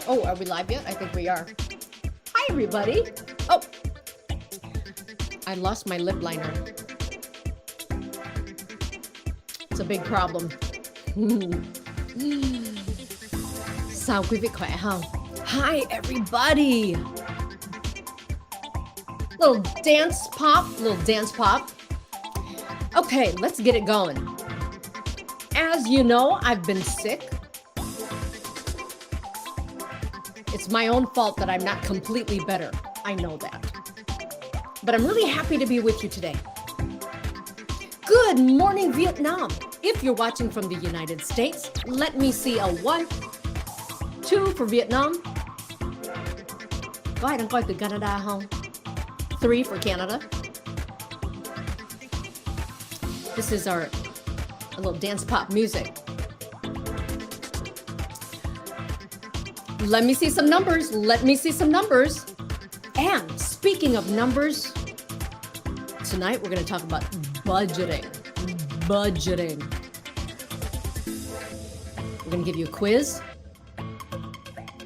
Oh, are we live yet? I think we are. Hi, everybody. Oh, I lost my lip liner. It's a big problem. Sao quý vị khỏe không? Hi, everybody. Little dance pop, Okay, let's get it going. As you know, I've been sick. It's my own fault that I'm not completely better. I know that. But I'm really happy to be with you today. Good morning, Vietnam. If you're watching from the United States, let me see a 1, 2 for Vietnam. Có ai đang coi từ Canada không? 3 for Canada. This is a little dance pop music. Let me see some numbers. And speaking of numbers, tonight we're going to talk about budgeting. We're going to give you a quiz.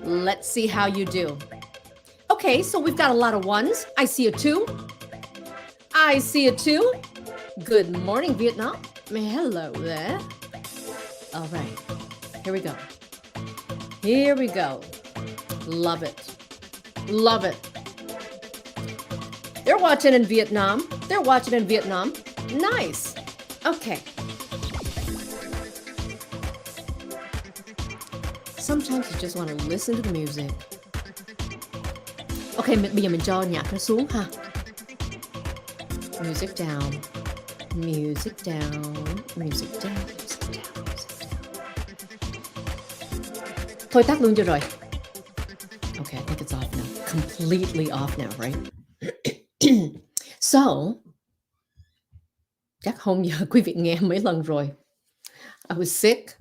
Let's see how you do. Okay, so we've got a lot of ones. I see a 2. Good morning, Vietnam. Hello there. All right, here we go. Love it. They're watching in Vietnam. Nice. Okay. Sometimes you just want to listen to the music. Okay, bây giờ mình cho nhạc nó xuống ha. Music down. Thôi tắt luôn cho rồi. Okay, I think it's off now. Completely off now, right? So, chắc hôm giờ quý vị nghe mấy lần rồi. I was sick.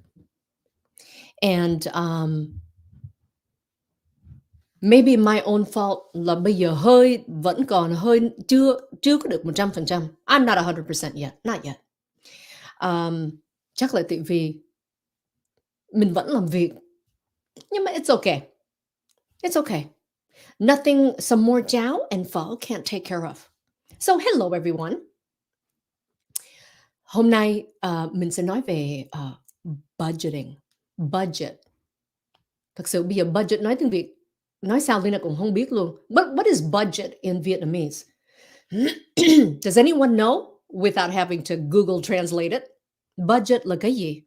And maybe my own fault là bây giờ vẫn còn hơi chưa có được 100%. I'm not 100% yet, not yet. Chắc là tại vì mình vẫn làm việc. Nhưng mà it's okay. Nothing some more cháo and pho can't take care of. So hello everyone. Hôm nay mình sẽ nói về budgeting. Budget. Thật sự bây giờ budget nói tiếng Việt nói sao Leyna cũng không biết luôn. But what is budget in Vietnamese? Does anyone know without having to Google translate it? Budget là cái gì?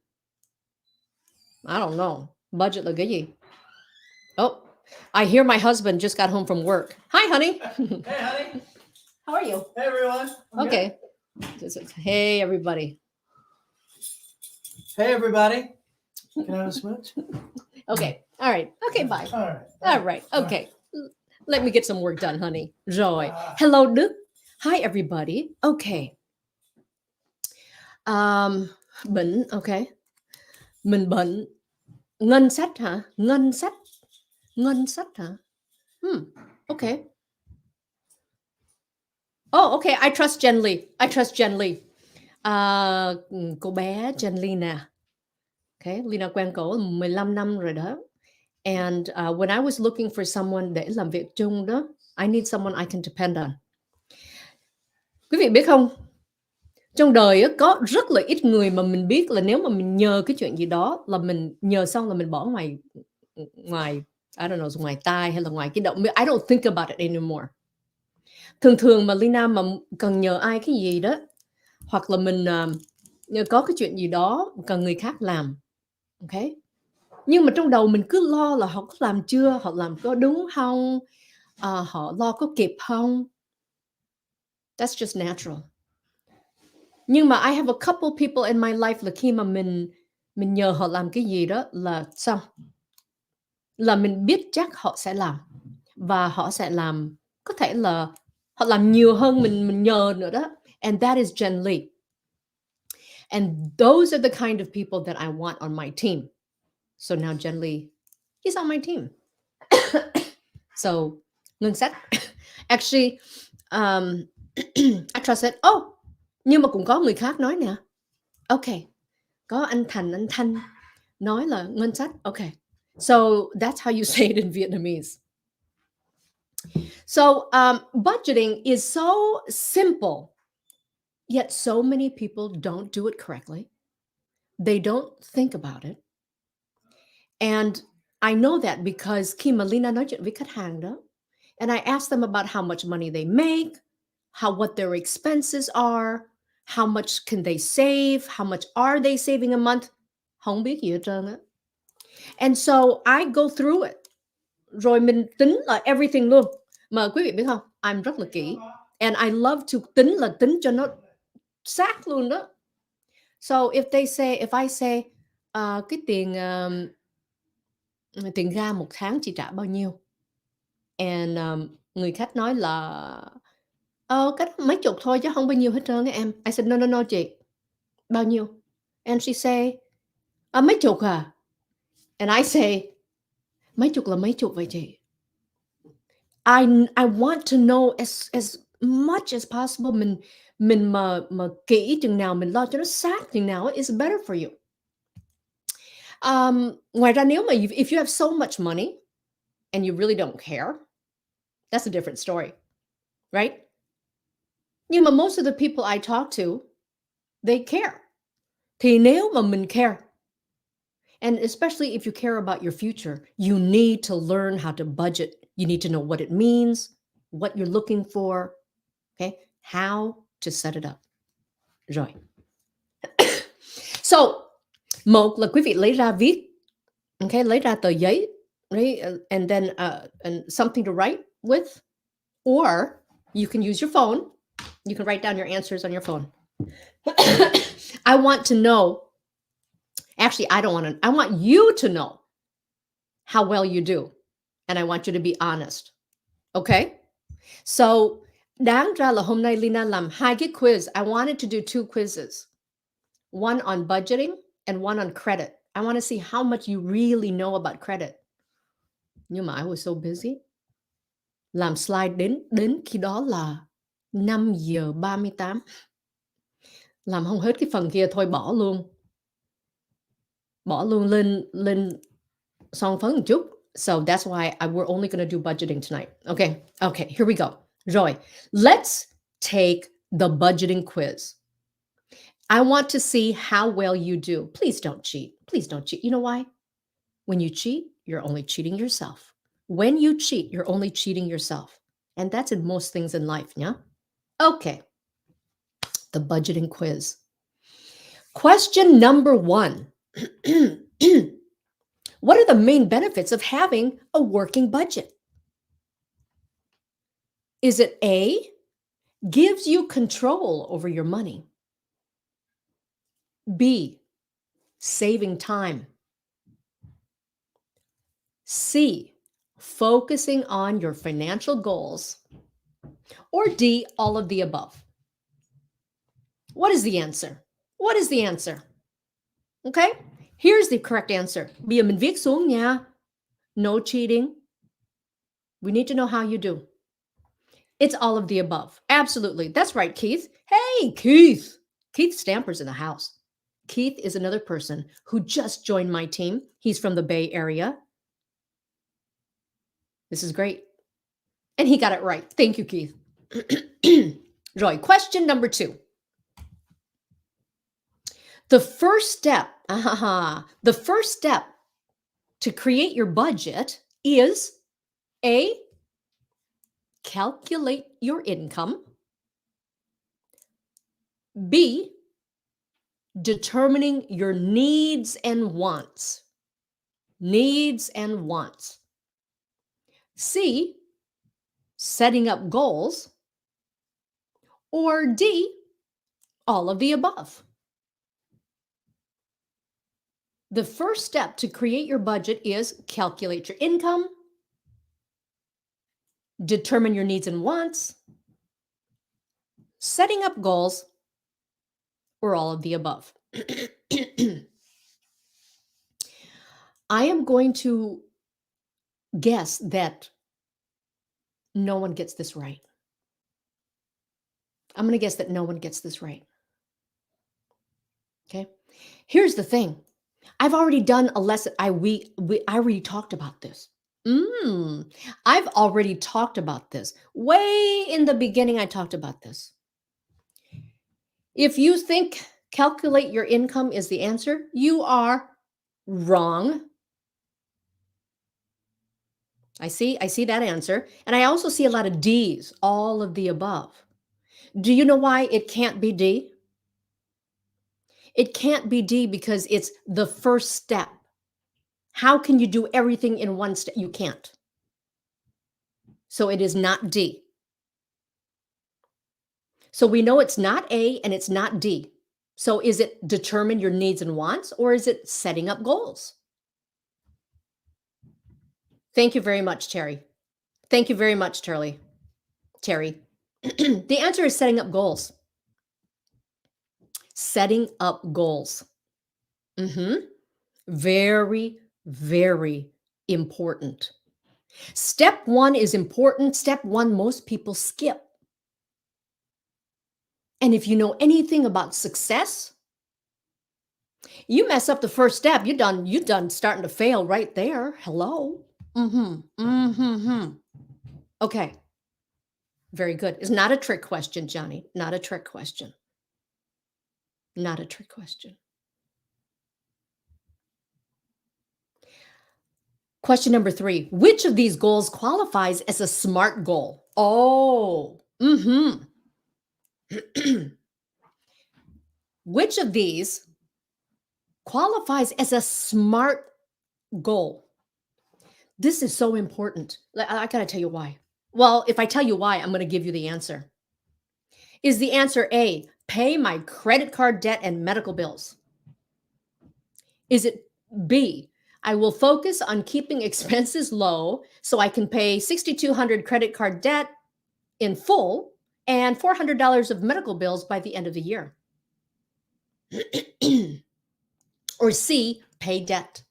I don't know. Budget là cái gì? Oh, I hear my husband just got home from work. Hi, honey. Hey, honey. How are you? Hey, everyone. Okay. Hey, everybody. Hey, everybody. Can I have a smooch? Okay. All right. Okay, bye. All right. Okay. Let me get some work done, honey. Rồi. Hello, Đức. Hi, everybody. Okay. Bệnh. Okay. Mình bệnh. Ngân sách hả? Okay. Oh, okay. I trust Jen Lee. Cô bé Leyna. Okay, Leyna quen cổ 15 năm rồi đó. And when I was looking for someone để làm việc chung đó, I need someone I can depend on. Quý vị biết không? Trong đời có rất là ít người mà mình biết là nếu mà mình nhờ cái chuyện gì đó là mình nhờ xong là mình bỏ ngoài I don't know, ngoài tai hay là ngoài cái động. I don't think about it anymore. Thường mà Leyna mà cần nhờ ai cái gì đó, hoặc là mình có cái chuyện gì đó cần người khác làm, okay? Nhưng mà trong đầu mình cứ lo là họ có làm chưa, họ làm có đúng không, họ lo có kịp không. That's just natural. Nhưng mà I have a couple people in my life là khi mà mình nhờ họ làm cái gì đó là xong, là mình biết chắc họ sẽ làm, và họ sẽ làm, có thể là họ làm nhiều hơn mình nhờ nữa đó. And that is Jen Lee. And those are the kind of people that I want on my team. So now Jen Lee, he's on my team. So, ngân sách. Actually, I trust it. Oh, nhưng mà cũng có người khác nói nè. Okay, có anh Thanh nói là ngân sách. Okay, So that's how you say it in Vietnamese. So budgeting is so simple, yet so many people don't do it correctly. They don't think about it. And I know that because khi mà Lina nói chuyện với khách hàng đó, and I ask them about how much money they make, what their expenses are, how much can they save, how much are they saving a month, không biết gì hết trơn á. And so I go through it. Rồi mình tính là everything luôn. Mà quý vị biết không, I'm rất là kỹ. And I love to tính cho nó xác luôn đó. So if I say cái tiền ga một tháng chị trả bao nhiêu? And người khách nói là cái đó mấy chục thôi chứ không bao nhiêu hết trơn á em. I said no chị. Bao nhiêu? And she say mấy chục à? And I say mấy chục là mấy chục vậy chị? I want to know as much as possible. Mình mà kỹ chừng nào, mình lo cho nó sát chừng nào is better for you. Ngoài ra nếu mà if you have so much money and you really don't care, that's a different story, right? Nhưng mà most of the people I talk to, they care. Thì nếu mà mình care, and especially if you care about your future, you need to learn how to budget. You need to know what it means, what you're looking for, okay? How to set it up. Rồi. So, một là quý vị lấy ra viết, okay? Lấy ra tờ giấy, right? And then and something to write with, or you can use your phone. You can write down your answers on your phone. I want to know. Actually, I don't want to. I want you to know how well you do. And I want you to be honest. Okay? So, đáng ra là hôm nay Lina làm hai cái quiz. I wanted to do two quizzes. One on budgeting and one on credit. I want to see how much you really know about credit. Nhưng mà I was so busy. Làm slide đến khi đó là 5:38. Làm không hết cái phần kia thôi bỏ luôn. Bỏ luôn lên song phấn một chút. So that's why we're only going to do budgeting tonight. Okay, here we go. Rồi, let's take the budgeting quiz. I want to see how well you do. Please don't cheat. Please don't cheat. You know why? When you cheat, you're only cheating yourself. When you cheat, you're only cheating yourself. And that's in most things in life, yeah? Okay. The budgeting quiz. Question number 1. What are the main benefits of having a working budget? Is it A, gives you control over your money? B, saving time? C, focusing on your financial goals? Or D, all of the above? What is the answer? What is the answer? Okay, here's the correct answer. Bây giờ mình viết xuống nha. No cheating. We need to know how you do. It's all of the above. Absolutely. That's right, Keith. Hey, Keith. Keith Stamper's in the house. Keith is another person who just joined my team. He's from the Bay Area. This is great. And he got it right. Thank you, Keith. Rồi, question number 2. The first step to create your budget is A, calculate your income. B, determining your needs and wants. Needs and wants. C, setting up goals. Or D, all of the above. The first step to create your budget is calculate your income, determine your needs and wants, setting up goals, or all of the above. I am going to guess that no one gets this right. I'm going to guess that no one gets this right. Okay. Here's the thing. I've already done a lesson. I already talked about this. I've already talked about this. Way in the beginning, I talked about this. If you think calculate your income is the answer, you are wrong. I see that answer. And I also see a lot of D's, all of the above. Do you know why it can't be D? It can't be D because it's the first step. How can you do everything in one step? You can't. So it is not D. So we know it's not A and it's not D. So is it determine your needs and wants, or is it setting up goals? Thank you very much, Terry. Thank you very much, Terry. Terry. The answer is setting up goals. Setting up goals. Very, very important. Step one is important. Step one, most people skip. And if you know anything about success, you mess up the first step, you're done starting to fail right there. Hello. Okay. Very good. It's not a trick question, Johnny. Not a trick question. Not a trick question. Question number 3. Which of these goals qualifies as a SMART goal? Oh. Which of these qualifies as a SMART goal? This is so important. I got to tell you why. Well, if I tell you why, I'm going to give you the answer. Is the answer A, pay my credit card debt and medical bills? Is it B, I will focus on keeping expenses low so I can pay $6,200 creded card debt in full and $400 of medical bills by the end of the year? Or C, pay debt?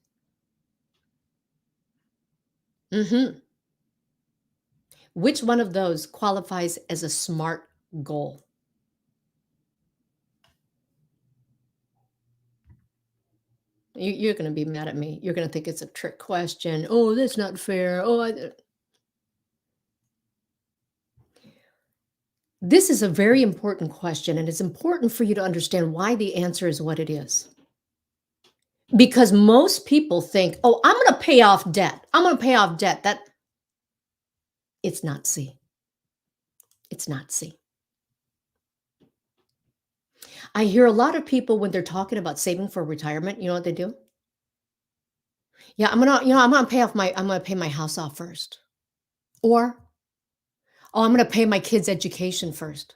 Which one of those qualifies as a SMART goal? You're going to be mad at me. You're going to think it's a trick question. Oh, that's not fair. This is a very important question, and it's important for you to understand why the answer is what it is. Because most people think, oh, I'm going to pay off debt. I'm going to pay off debt. It's not C. It's not C. I hear a lot of people when they're talking about saving for retirement, you know what they do? Yeah, I'm going to pay my house off first. Or, oh, I'm going to pay my kids' education first.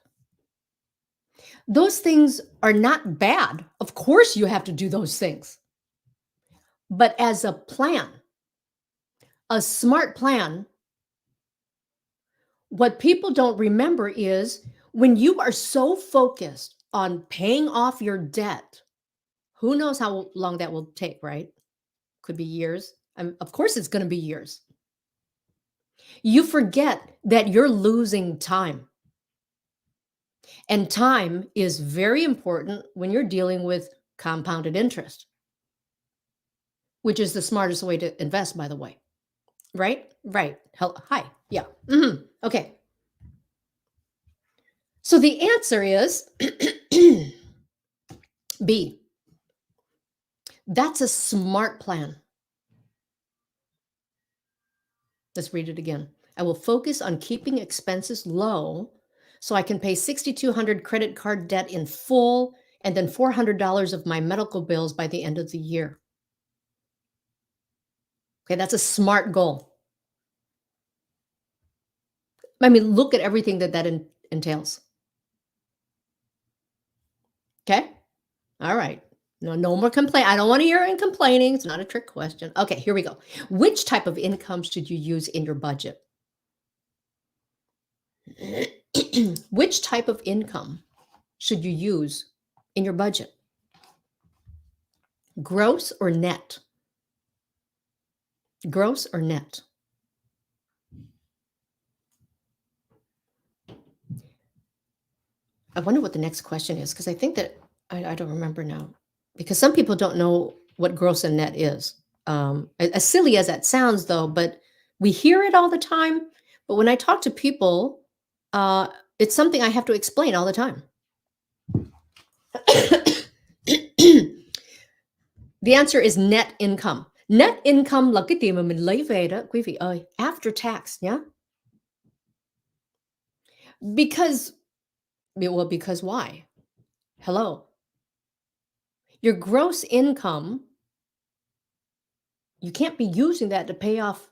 Those things are not bad. Of course, you have to do those things. But as a plan, a SMART plan, what people don't remember is when you are so focused on paying off your debt, who knows how long that will take, right? Could be years. Of course, it's going to be years. You forget that you're losing time. And time is very important when you're dealing with compounded interest, which is the smartest way to invest, by the way. Right? Right. Hi. Yeah. Okay. So the answer is B. That's a SMART plan. Let's read it again. I will focus on keeping expenses low so I can pay $6,200 credit card debt in full and then $400 of my medical bills by the end of the year. Okay, that's a SMART goal. I mean, look at everything that entails. Okay? All right. No more complaint. I don't want to hear any complaining. It's not a trick question. Okay, here we go. Which type of income should you use in your budget? Which type of income should you use in your budget? Gross or net? Gross or net? I wonder what the next question is because I think that I don't remember now because some people don't know what gross and net is. As silly as that sounds, though, but we hear it all the time. But when I talk to people, it's something I have to explain all the time. The answer is net income. Net income là cái tiền mà mình lấy về đó, quý vị ơi, after tax nhá. Because why? Hello. Your gross income, you can't be using that to pay off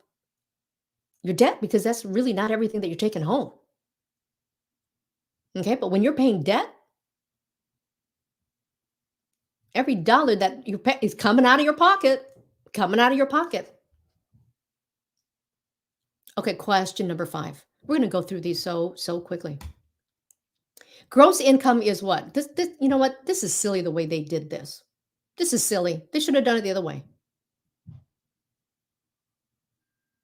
your debt because that's really not everything that you're taking home. Okay, but when you're paying debt, every dollar that you pay is coming out of your pocket, Okay, question number 5. We're going to go through these so quickly. Gross income is what? This you know what? This is silly the way they did this. This is silly. They should have done it the other way.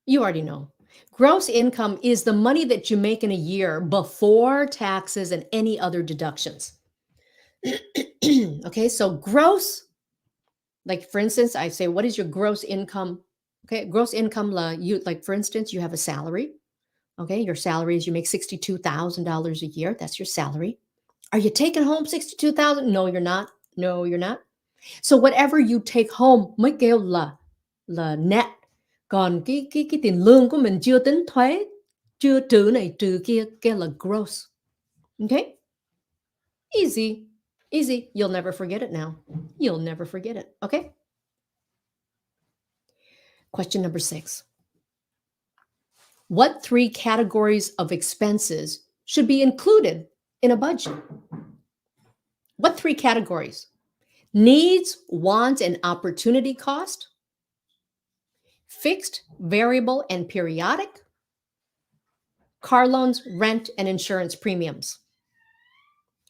You already know. Gross income is the money that you make in a year before taxes and any other deductions. Okay, so gross, like for instance, I say, what is your gross income? Okay, gross income, like for instance, you have a salary. Okay, your salary is you make $62,000 a year. That's your salary. Are you taking home $62,000? No, you're not. No, you're not. So whatever you take home mới kêu là net. Còn cái tiền lương của mình chưa tính thuế, chưa trừ này trừ kia kêu là gross. Okay? Easy. Easy. You'll never forget it now. You'll never forget it. Okay? Question number 6. What 3 categories of expenses should be included in a budget? What 3 categories? Needs, wants, and opportunity cost, fixed, variable, and periodic, car loans, rent, and insurance premiums.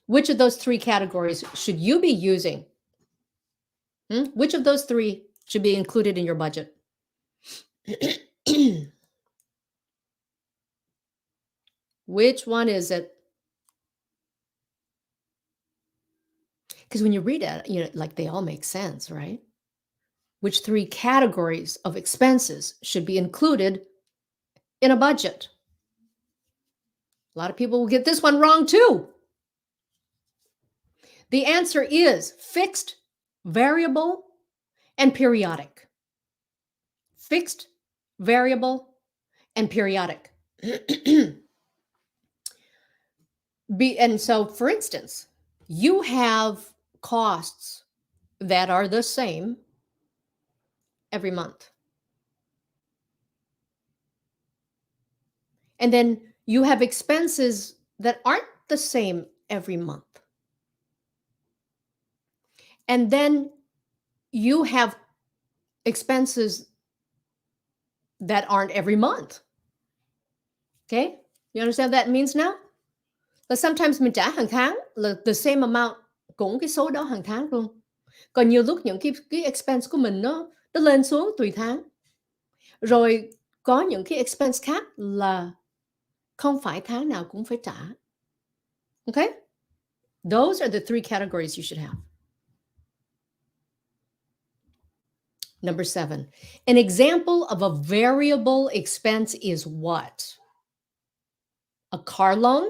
Which of those 3 categories should you be using? Which of those 3 should be included in your budget? Which one is it? Because when you read it, like they all make sense, right? Which 3 categories of expenses should be included in a budget? A lot of people will get this one wrong too. The answer is fixed, variable, and periodic. Fixed, variable, and periodic. And so, for instance, you have costs that are the same every month. And then you have expenses that aren't the same every month. And then you have expenses that aren't every month. Okay? You understand what that means now? Là sometimes mình trả hàng tháng là the same amount, cũng cái số đó hàng tháng luôn. Còn nhiều lúc những cái expense của mình nó lên xuống tùy tháng. Rồi có những cái expense khác là không phải tháng nào cũng phải trả. Okay? Those are the 3 categories you should have. Number 7. An example of a variable expense is what? A car loan,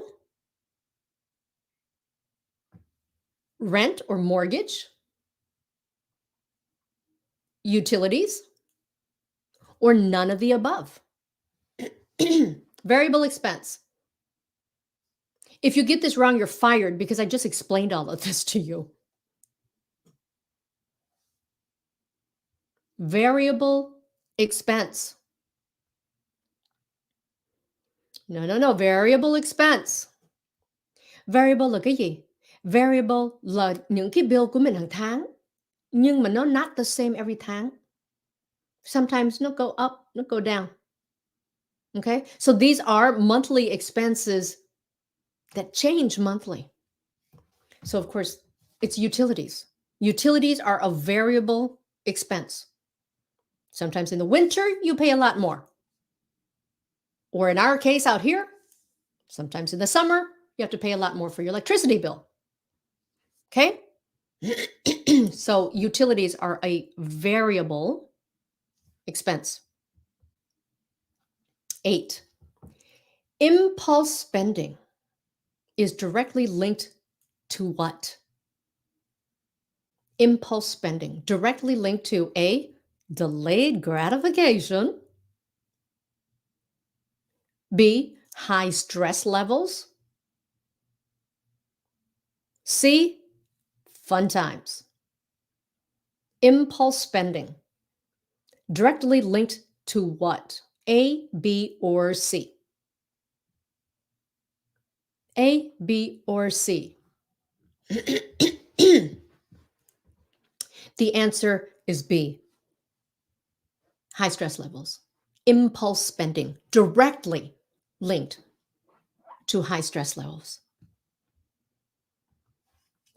rent or mortgage, utilities, or none of the above. Variable expense. If you get this wrong, you're fired because I just explained all of this to you. Variable expense. No. Variable expense. Variable là cái gì? Variable là những cái bill của mình hàng tháng, nhưng mà nó not the same every tháng. Sometimes nó go up, nó go down. Okay? So these are monthly expenses that change monthly. So of course, it's utilities. Utilities are a variable expense. Sometimes in the winter, you pay a lot more. Or in our case out here, sometimes in the summer, you have to pay a lot more for your electricity bill. Okay? So utilities are a variable expense. 8. Impulse spending is directly linked to what? Impulse spending directly linked to A, delayed gratification, B, high stress levels, C, fun times. Impulse spending directly linked to what? A, B, or C? A, B, or C? The answer is B. High stress levels. Impulse spending directly linked to high stress levels.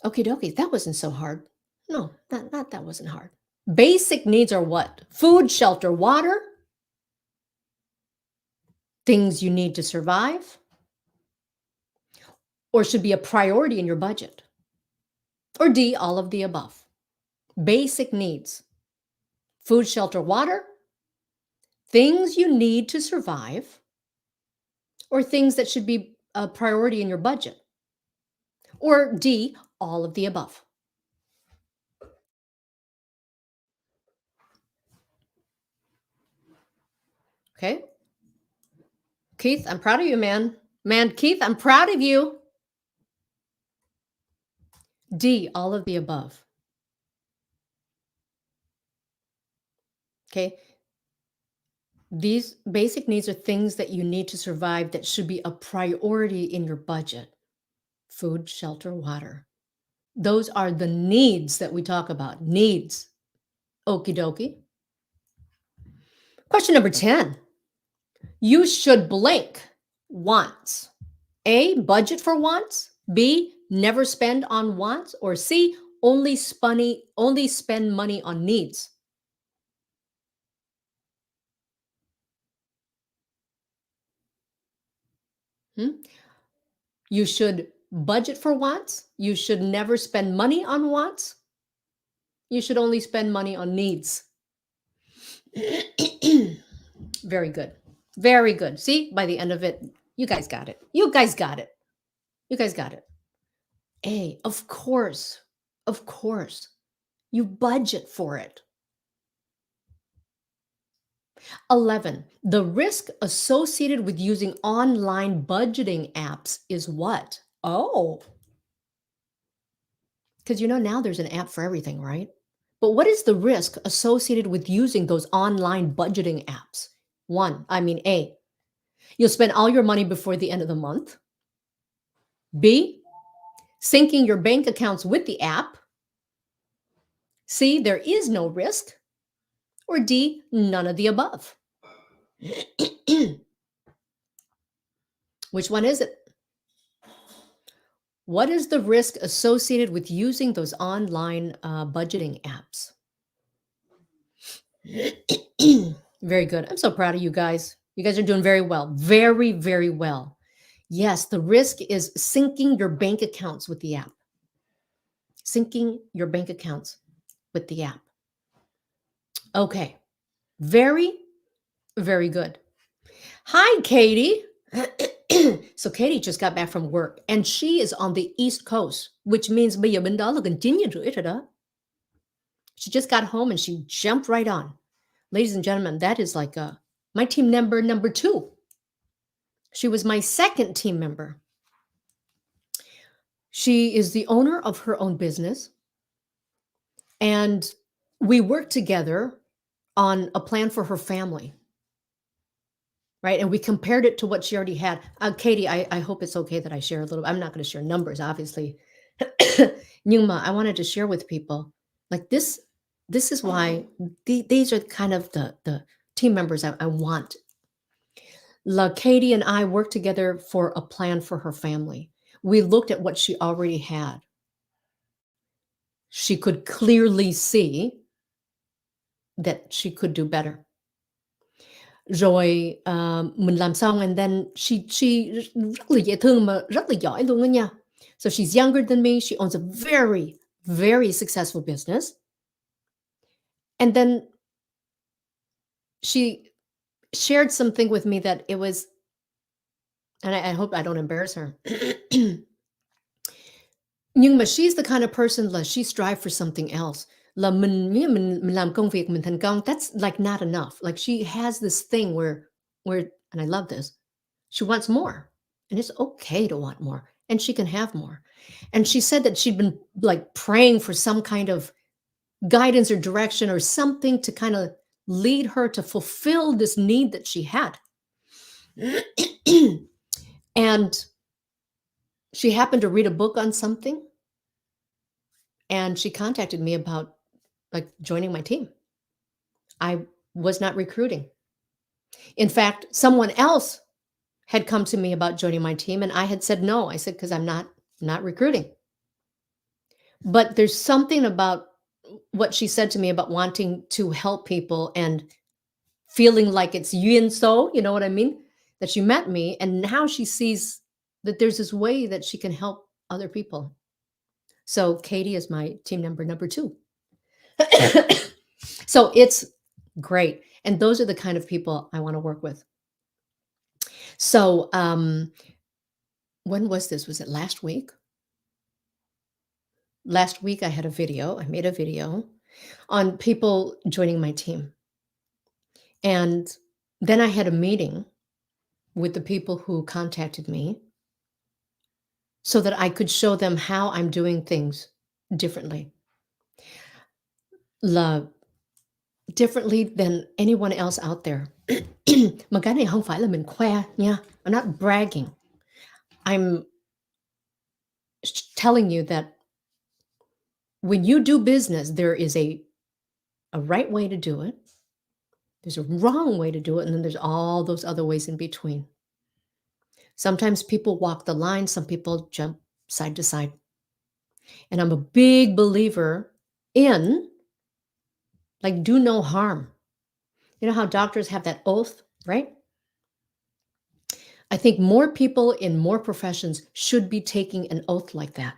Okie dokie, that wasn't so hard. No, that wasn't hard. Basic needs are what? Food, shelter, water, things you need to survive, or should be a priority in your budget. Or D, all of the above. Basic needs. Food, shelter, water, things you need to survive, or things that should be a priority in your budget. Or D, all of the above. Okay. Keith, I'm proud of you, man. Man, Keith, I'm proud of you. D, all of the above. Okay. These basic needs are things that you need to survive that should be a priority in your budget. Food, shelter, water. Those are the needs that we talk about. Needs. Okie dokie. Question number 10. You should blank wants. A, budget for wants. B, never spend on wants. Or C, only spend money on needs. You should budget for wants. You should never spend money on wants. You should only spend money on needs. Very good. Very good. See, by the end of it, you guys got it. You guys got it. You guys got it. A, of course. Of course. You budget for it. 11. The risk associated with using online budgeting apps is what? Oh. Because now there's an app for everything, right? But what is the risk associated with using those online budgeting apps? A, you'll spend all your money before the end of the month. B, syncing your bank accounts with the app. C, there is no risk. Or D, none of the above. Which one is it? What is the risk associated with using those online budgeting apps? Very good. I'm so proud of you guys. You guys are doing very well. Very, very well. Yes, the risk is syncing your bank accounts with the app. Syncing your bank accounts with the app. Okay. Very, very good. Hi, Katie. So Katie just got back from work and she is on the East Coast, which means bây giờ bên đó là gần 9:30 rồi đó. She just got home and she jumped right on. Ladies and gentlemen, that is like my team member number 2. She was my second team member. She is the owner of her own business. And we worked together on a plan for her family. Right. And we compared it to what she already had. Katie, I hope it's okay that I share a little. I'm not going to share numbers, obviously. Nhưng mà I wanted to share with people like this. This is why these are kind of the team members I want. Katie and I worked together for a plan for her family. We looked at what she already had. She could clearly see that she could do better. Rồi mình làm xong and then she rất là dễ thương mà rất là giỏi luôn đó nha. So she's younger than me. She owns a very, very successful business. And then she shared something with me that it was, and I hope I don't embarrass her. Nhưng mà she's the kind of person là she strive for something else. Là mình làm công việc mình thành công, that's like not enough. Like she has this thing where, and I love this, she wants more. And it's okay to want more. And she can have more. And she said that she'd been like praying for some kind of guidance or direction or something to kind of lead her to fulfill this need that she had. And she happened to read a book on something, and she contacted me about like joining my team. I was not recruiting. In fact, someone else had come to me about joining my team, and I had said no. I said, because I'm not recruiting. But there's something about what she said to me about wanting to help people and feeling like it's Nguyen so, you know what I mean? That she met me, and now she sees that there's this way that she can help other people. So Katie is my team member number 2. So it's great. And those are the kind of people I want to work with. So when was this? Was it last week? Last week I had a video. I made a video on people joining my team. And then I had a meeting with the people who contacted me so that I could show them how I'm doing things differently. Differently than anyone else out there. Mà cái này không phải là mình khoe nha. I'm not bragging. I'm telling you that when you do business, there is a right way to do it. There's a wrong way to do it. And then there's all those other ways in between. Sometimes people walk the line. Some people jump side to side. And I'm a big believer in like do no harm. You know how doctors have that oath, right? I think more people in more professions should be taking an oath like that.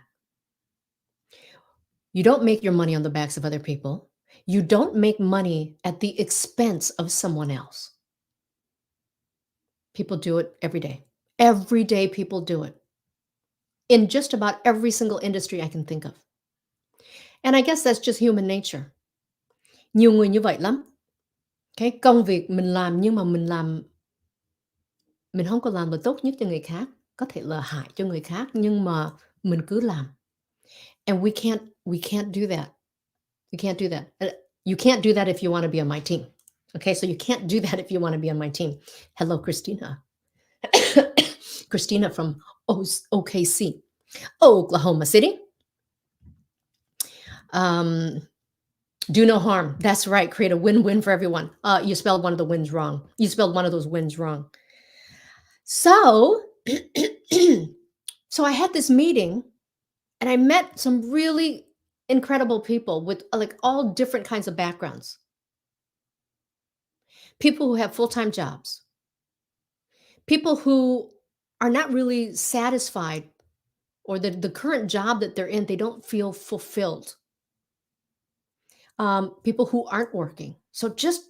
You don't make your money on the backs of other people. You don't make money at the expense of someone else. People do it every day. Every day people do it. In just about every single industry I can think of. And I guess that's just human nature. Nhiều người như vậy lắm. Cái công việc mình làm nhưng mà mình không có làm là tốt nhất cho người khác. Có thể là hại cho người khác nhưng mà mình cứ làm. And we can't do that. You can't do that. You can't do that if you want to be on my team. Okay, so you can't do that if you want to be on my team. Hello, Christina. Christina from OKC, Oklahoma City. Do no harm. That's right. Create a win-win for everyone. You spelled one of the wins wrong. You spelled one of those wins wrong. So, so I had this meeting and I met some really incredible people with like all different kinds of backgrounds. People who have full-time jobs. People who are not really satisfied, or the current job that they're in, they don't feel fulfilled. People who aren't working. So just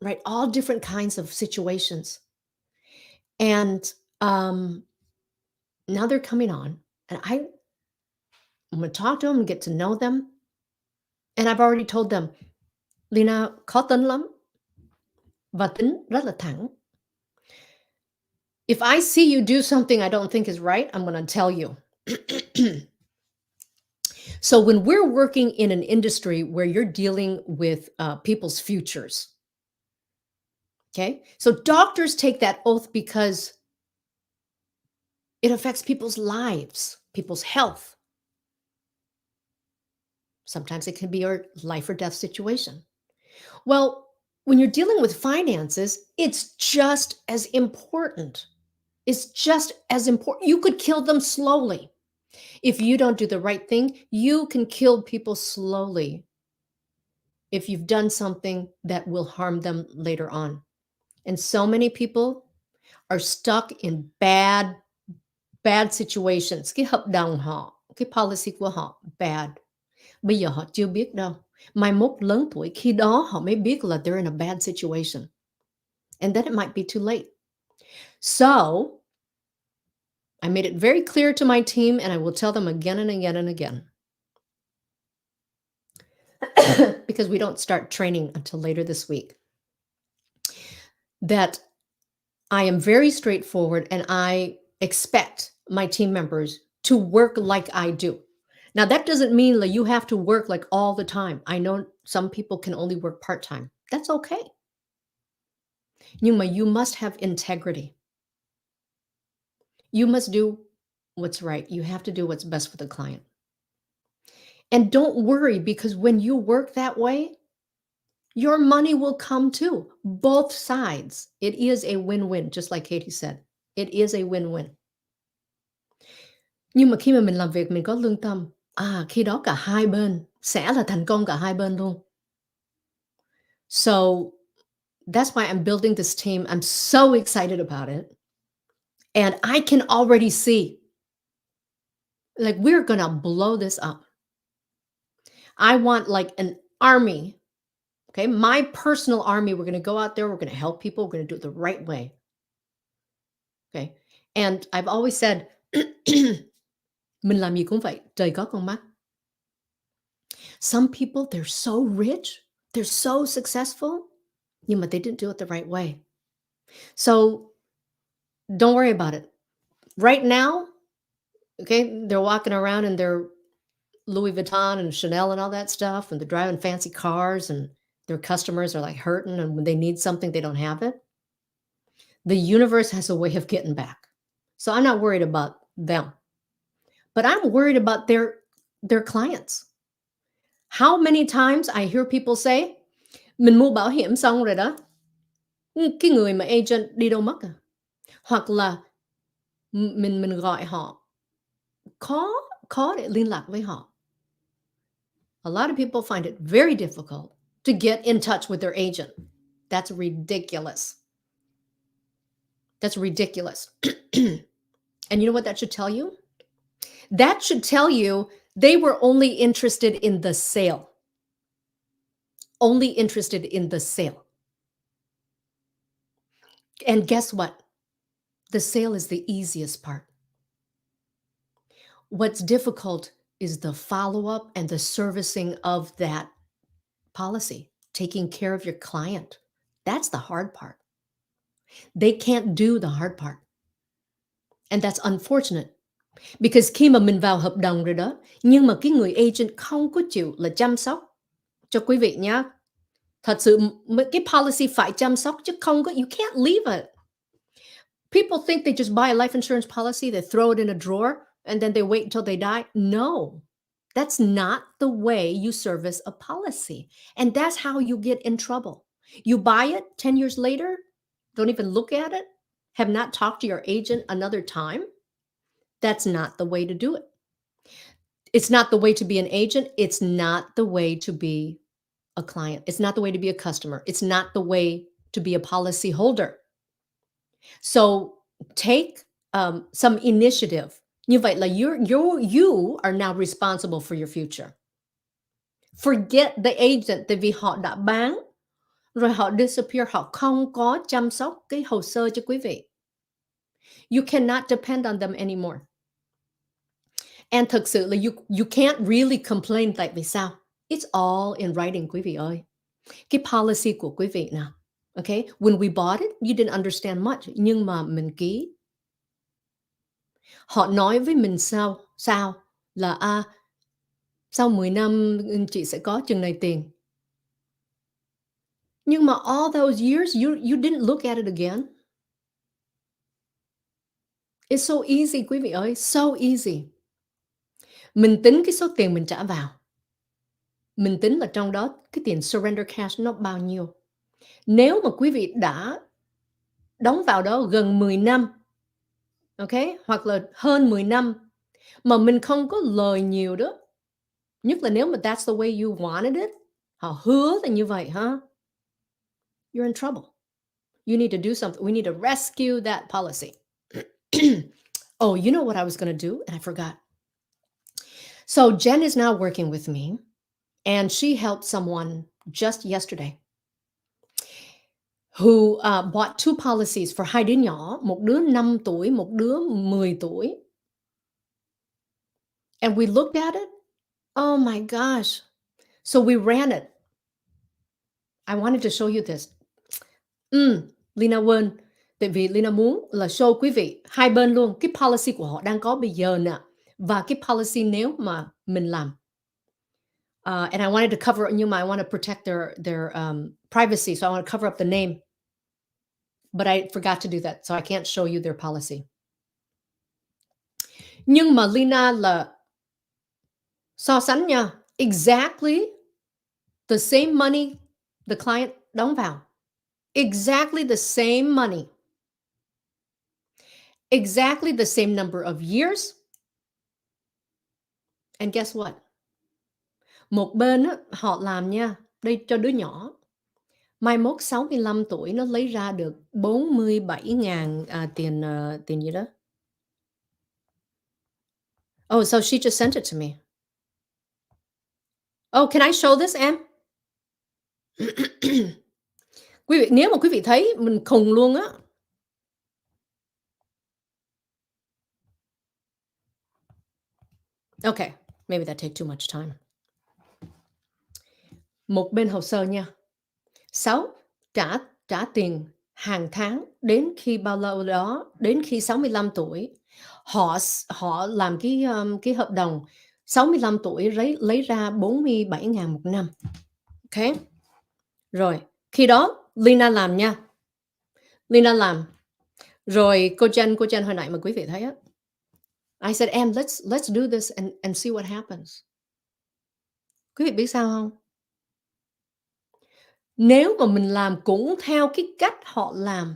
right, all different kinds of situations. And now they're coming on, and I'm going to talk to them and get to know them. And I've already told them, Leyna khó tính lắm và tính rất là thẳng. If I see you do something I don't think is right, I'm going to tell you. So when we're working in an industry where you're dealing with people's futures, okay? So doctors take that oath because it affects people's lives, people's health. Sometimes it can be a life or death situation. Well, when you're dealing with finances, it's just as important. It's just as important. You could kill them slowly. If you don't do the right thing, you can kill people slowly if you've done something that will harm them later on. And so many people are stuck in bad situations. Cái hợp đồng họ, cái policy của họ, bad. Bây giờ họ chưa biết đâu. Mai mốt lớn tuổi, khi đó họ mới biết là they're in a bad situation. And then it might be too late. So, I made it very clear to my team, and I will tell them again and again and again. Because we don't start training until later this week. That I am very straightforward, and I expect my team members to work like I do. Now, that doesn't mean that you have to work like all the time. I know some people can only work part-time. That's okay. Nhưng mà you must have integrity. You must do what's right. You have to do what's best for the client. And don't worry, because when you work that way, your money will come too. Both sides. It is a win-win, just like Katie said. It is a win-win. Nhưng mà khi mà mình làm việc mình có lương tâm, khi đó cả hai bên sẽ là thành công cả hai bên luôn. So that's why I'm building this team. I'm so excited about it. And I can already see, like, we're gonna blow this up. I want like an army. Okay, my personal army. We're gonna go out there, we're gonna help people, we're gonna do it the right way. Okay. And I've always said, mình làm gì cũng vậy, trời có con mắt. Some people, they're so rich, they're so successful, nhưng mà they didn't do it the right way. So don't worry about it. Right now, okay, they're walking around in their Louis Vuitton and Chanel and all that stuff, and they're driving fancy cars, and their customers are like hurting, and when they need something, they don't have it. The universe has a way of getting back. So I'm not worried about them. But I'm worried about their clients. How many times I hear people say, mình mua bảo hiểm xong rồi đó, cái người mà agent đi đâu mất à? Hoặc là mình gọi họ, khó để liên lạc với họ. A lot of people find it very difficult to get in touch with their agent. That's ridiculous. That's ridiculous. And you know what that should tell you? That should tell you they were only interested in the sale. Only interested in the sale. And guess what? The sale is the easiest part. What's difficult is the follow-up and the servicing of that policy, taking care of your client. That's the hard part. They can't do the hard part. And that's unfortunate. Because khi mà mình vào hợp đồng rồi đó, nhưng mà cái người agent không có chịu là chăm sóc cho quý vị nhá. Thật sự cái policy phải chăm sóc chứ không có, you can't leave it. People think they just buy a life insurance policy, they throw it in a drawer, and then they wait until they die. No, that's not the way you service a policy. And that's how you get in trouble. You buy it 10 years later, don't even look at it, have not talked to your agent another time. That's not the way to do it. It's not the way to be an agent. It's not the way to be a client. It's not the way to be a customer. It's not the way to be a policy holder. So take some initiative. Như vậy là you are now responsible for your future. Forget the agent, tại vì họ đã bán, rồi họ disappear, họ không có chăm sóc cái hồ sơ cho quý vị. You cannot depend on them anymore. And thực sự là you can't really complain, tại vì sao? It's all in writing, quý vị ơi. Cái policy của quý vị nào. Okay, when we bought it, you didn't understand much, nhưng mà mình ký. Họ nói với mình sao là sau 10 năm chị sẽ có chừng này tiền. Nhưng mà all those years you didn't look at it again. It's so easy, quý vị ơi, so easy. Mình tính cái số tiền mình trả vào. Mình tính là trong đó cái tiền surrender cash nó bao nhiêu. Nếu mà quý vị đã đóng vào đó gần 10 năm, okay, hoặc là hơn 10 năm mà mình không có lời nhiều đó, nhất là nếu mà that's the way you wanted it, họ hứa là như vậy ha, you're in trouble. You need to do something. We need to rescue that policy. Oh, you know what I was going to do? And I forgot. So Jen is now working with me. And she helped someone just yesterday who bought two policies for hai đứa nhỏ, một đứa 5 tuổi, một đứa 10 tuổi. And we looked at it. Oh my gosh. So we ran it. I wanted to show you this. Leyna quên. Tại vì Leyna muốn là show quý vị hai bên luôn cái policy của họ đang có bây giờ nè và cái policy nếu mà mình làm. And I wanted to cover, nhưng mà I want to protect their privacy, so I want to cover up the name. But I forgot to do that, so I can't show you their policy. Nhưng mà Leyna là so sánh nha, exactly the same money the client đóng vào. Exactly the same money. Exactly the same number of years. And guess what? Một bên á, họ làm nha, đây cho đứa nhỏ. Mai mốt 65 tuổi nó lấy ra được 47.000 tiền gì đó. Oh, so she just sent it to me. Oh, can I show this, em? Quý vị, nếu mà quý vị thấy mình khùng luôn á. Okay, maybe that take too much time. Một bên hồ sơ nha. 6 trả tiền hàng tháng đến khi bao lâu đó, đến khi 65 tuổi. Họ làm cái hợp đồng 65 tuổi lấy ra 47.000 một năm. Okay? Rồi, khi đó Leyna làm nha. Leyna làm. Rồi cô Jen hồi nãy mà quý vị thấy á. I said, em, let's do this and see what happens. Quý vị biết sao không? Nếu mà mình làm cũng theo cái cách họ làm.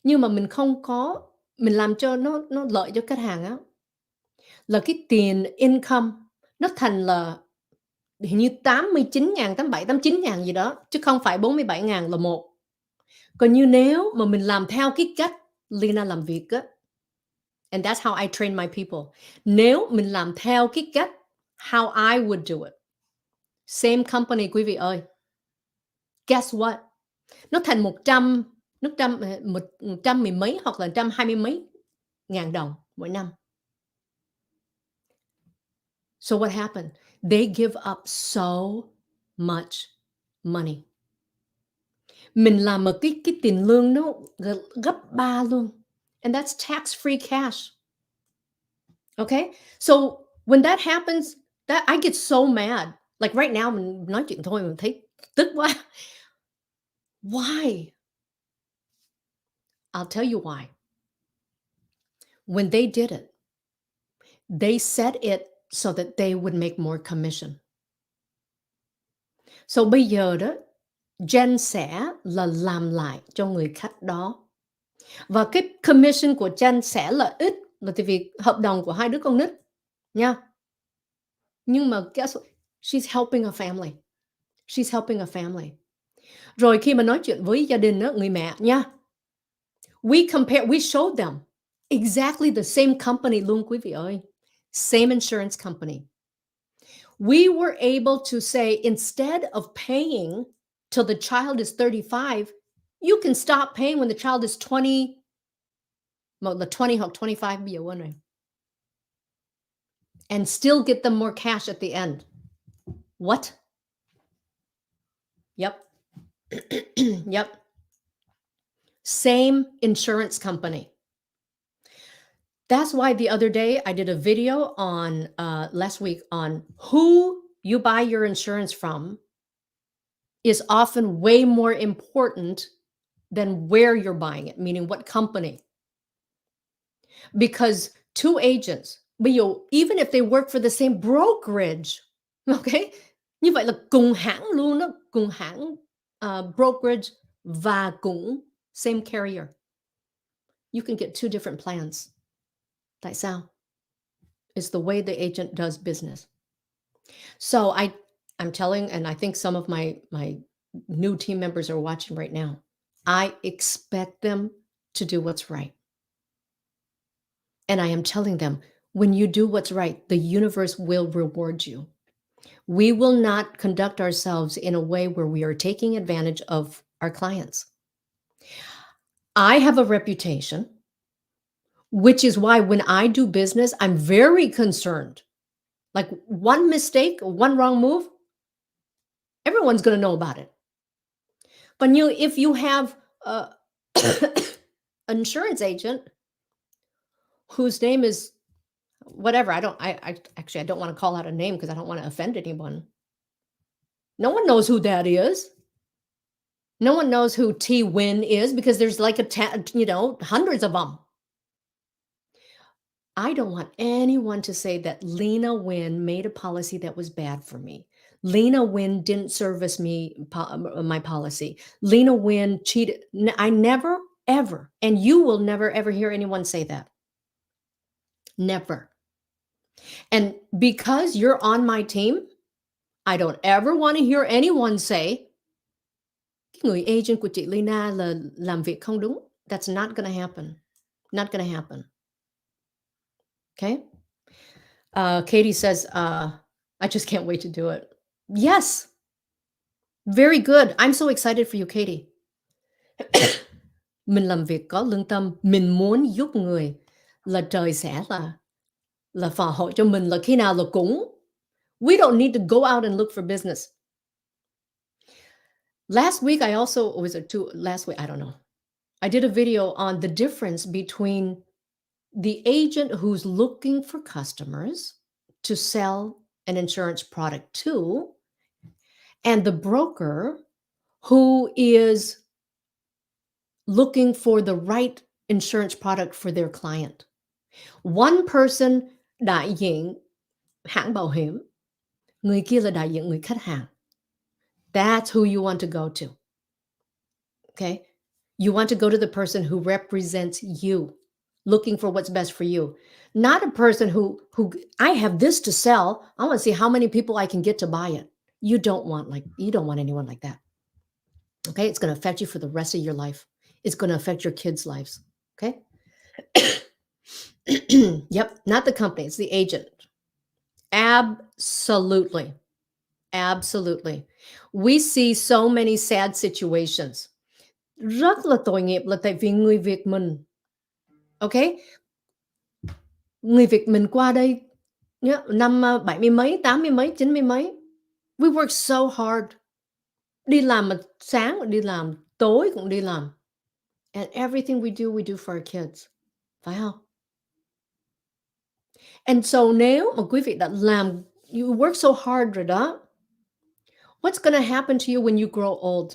Nhưng mà mình không có, mình làm cho nó lợi cho khách hàng á. Là cái tiền income nó thành là hình như 89.000, 87, 89.000 gì đó, chứ không phải 47.000 là một. Còn như nếu mà mình làm theo cái cách Leyna làm việc á, and that's how I train my people. Nếu mình làm theo cái cách how I would do it, same company quý vị ơi, guess what? Nó thành 100 mười mấy hoặc là 120 mấy ngàn đồng mỗi năm. So what happened? They give up so much money. Mình làm một cái tiền lương nó gấp 3 luôn. And that's tax-free cash. Okay? So when that happens, that I get so mad. Like right now, mình nói chuyện thôi mình thấy tức quá. Why? I'll tell you why. When they did it, they set it so that they would make more commission. So bây giờ đó, Jen sẽ là làm lại cho người khách đó. Và cái commission của Jen sẽ là ít, là tại vì hợp đồng của hai đứa con nít nha. Nhưng mà guess what? She's helping a family. She's helping a family. Rồi khi mà nói chuyện với gia đình đó, người mẹ nha. We showed them exactly the same company luôn quý vị ơi. Same insurance company. We were able to say, instead of paying till the child is 35, you can stop paying when the child is 20, well, the 20 hoặc 25 bây giờ quên rồi. And still get them more cash at the end. What? Yep. Yep. Same insurance company. That's why the other day I did a video on last week on who you buy your insurance from is often way more important than where you're buying it, meaning what company. Because two agents, even if they work for the same brokerage, okay? Như vậy là cùng hãng luôn đó, cùng hãng brokerage và cũng same carrier. You can get two different plans. Tại sao? It's the way the agent does business. So I'm telling, and I think some of my new team members are watching right now. I expect them to do what's right. And I am telling them, When you do what's right, the universe will reward you. We will not conduct ourselves in a way where we are taking advantage of our clients. I have a reputation, which is why when I do business, I'm very concerned. Like one mistake, one wrong move, everyone's going to know about it. But if you have an insurance agent whose name is whatever, I don't want to call out a name because I don't want to offend anyone. No one knows who that is. No one knows who Nguyen is because there's like hundreds of them. I don't want anyone to say that Leyna Nguyen made a policy that was bad for me. Leyna Nguyen didn't service me my policy. Leyna Nguyen cheated. I never, ever, and you will never, ever hear anyone say that. Never. And because you're on my team, I don't ever want to hear anyone say, cái người agent của chị Leyna là làm việc không đúng. That's not going to happen. Not going to happen. Okay? Katie says, I just can't wait to do it. Yes. Very good. I'm so excited for you, Katie. Mình làm việc có lương tâm, mình muốn giúp người là trời sẽ là phò hộ cho mình là khi nào là cũng. We don't need to go out and look for business. Last week, I also, or was it last week? I don't know. I did a video on the difference between the agent who's looking for customers to sell an insurance product to and the broker who is looking for the right insurance product for their client. One person đại diện hãng bảo hiểm, người kia là đại diện người khách hàng. That's who you want to go to. Okay? You want to go to the person who represents you, looking for what's best for you. Not a person who I have this to sell. I want to see how many people I can get to buy it. You don't want anyone like that. Okay? It's going to affect you for the rest of your life. It's going to affect your kids' lives. Okay? Yep, not the company, it's the agent. Absolutely. Absolutely. We see so many sad situations. Rất là tội nghiệp là tại vì người Việt mình. Okay? Người Việt mình qua đây năm 70 mấy, 80 mấy, 90 mấy. We work so hard. Đi làm mà sáng cũng đi làm, tối cũng đi làm. And everything we do for our kids. Phải không? And so nếu mà quý vị đã làm, you work so hard rồi đó, what's going to happen to you when you grow old?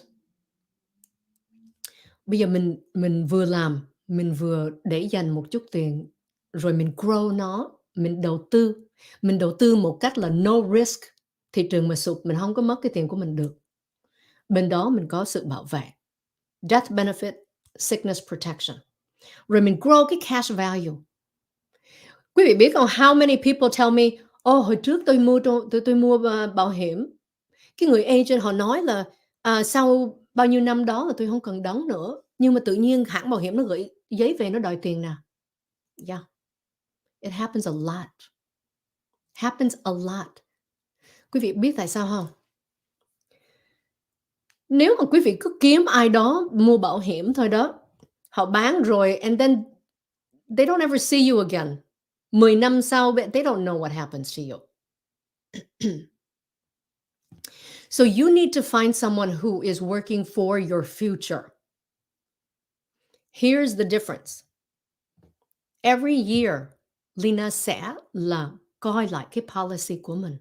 Bây giờ mình vừa làm, mình vừa để dành một chút tiền, rồi mình grow nó, mình đầu tư một cách là no risk. Thị trường mà sụp, mình không có mất cái tiền của mình được. Bên đó mình có sự bảo vệ. Death benefit, sickness protection. Rồi mình grow cái cash value. Quý vị biết không, how many people tell me, hồi trước tôi mua bảo hiểm. Cái người agent họ nói là sau bao nhiêu năm đó là tôi không cần đóng nữa. Nhưng mà tự nhiên hãng bảo hiểm nó gửi giấy về nó đòi tiền nè. Yeah. It happens a lot. Happens a lot. Quý vị biết tại sao không? Nếu mà quý vị cứ kiếm ai đó mua bảo hiểm thôi đó, họ bán rồi and then they don't ever see you again. 10 năm sau, they don't know what happens to you. So you need to find someone who is working for your future. Here's the difference. Every year, Leyna sẽ là coi lại cái policy của mình.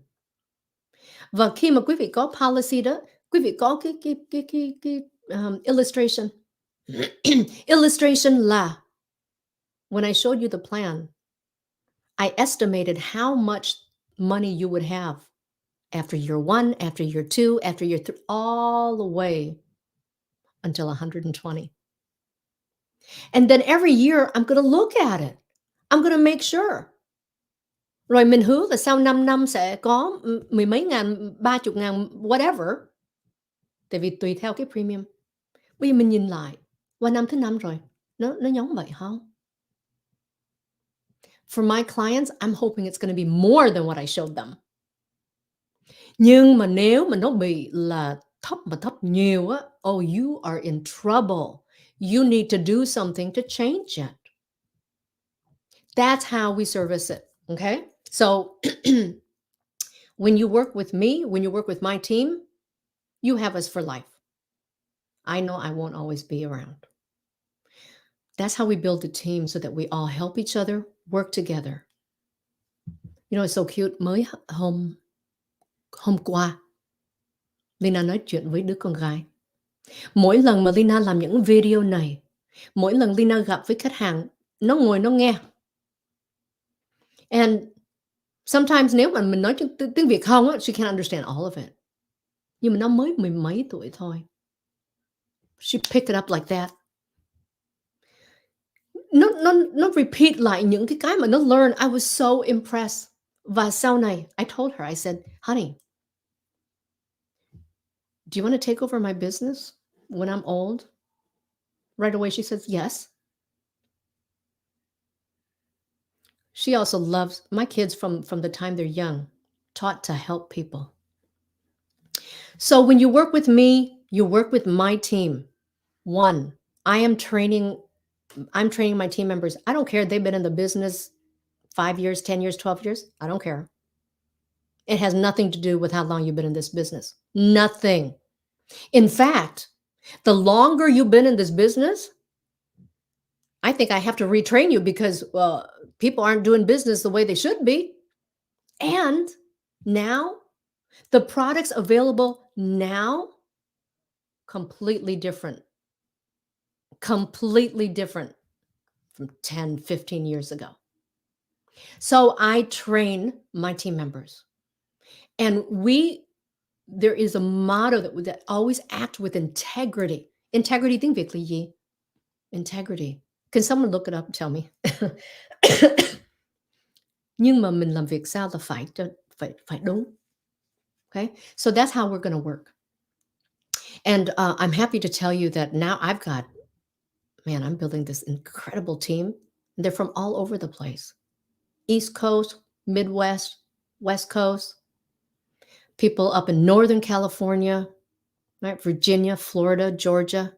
Và khi mà quý vị có policy đó, quý vị có cái illustration. Illustration là when I showed you the plan, I estimated how much money you would have after year 1, after year 2, after year 3, all the way until 120. And then every year, I'm going to look at it. I'm going to make sure. Rồi mình hứa là sau 5 năm sẽ có mười mấy ngàn, 30 ngàn, whatever. Tại vì tùy theo cái premium. Bây giờ mình nhìn lại, qua năm thứ 5 rồi, nó giống vậy không? For my clients, I'm hoping it's going to be more than what I showed them. Nhưng mà nếu mà nó bị là thấp nhiều á, oh, you are in trouble. You need to do something to change it. That's how we service it, okay? So when you work with me, when you work with my team, you have us for life. I know I won't always be around. That's how we build a team so that we all help each other, work together. You know, it's so cute. Mới hôm qua, Leyna nói chuyện với đứa con gái. Mỗi lần mà Leyna làm những video này, mỗi lần Leyna gặp với khách hàng, nó ngồi nó nghe. And sometimes nếu mà mình nói tiếng Việt không á, she can't understand all of it. Nhưng mà nó mới mười mấy tuổi thôi. She picked it up like that. Nó repeat lại những cái mà nó learn. I was so impressed. Và sau này, I told her, I said, honey, do you want to take over my business when I'm old? Right away, she says, yes. She also loves my kids from the time they're young, taught to help people. So when you work with me, you work with my team. One, I'm training my team members. I don't care. They've been in the business 5 years, 10 years, 12 years. I don't care. It has nothing to do with how long you've been in this business. Nothing. In fact, the longer you've been in this business, I think I have to retrain you because people aren't doing business the way they should be. And now, the products available now, completely different from 10, 15 years ago. So I train my team members. And there is a motto that always act with integrity. Integrity tiếng Việt là gì? Integrity. Can someone look it up and tell me? Nhưng mà mình làm việc sao là phải đúng. Okay? So that's how we're going to work. And I'm happy to tell you that now I'm building this incredible team. They're from all over the place. East Coast, Midwest, West Coast, people up in Northern California, right? Virginia, Florida, Georgia,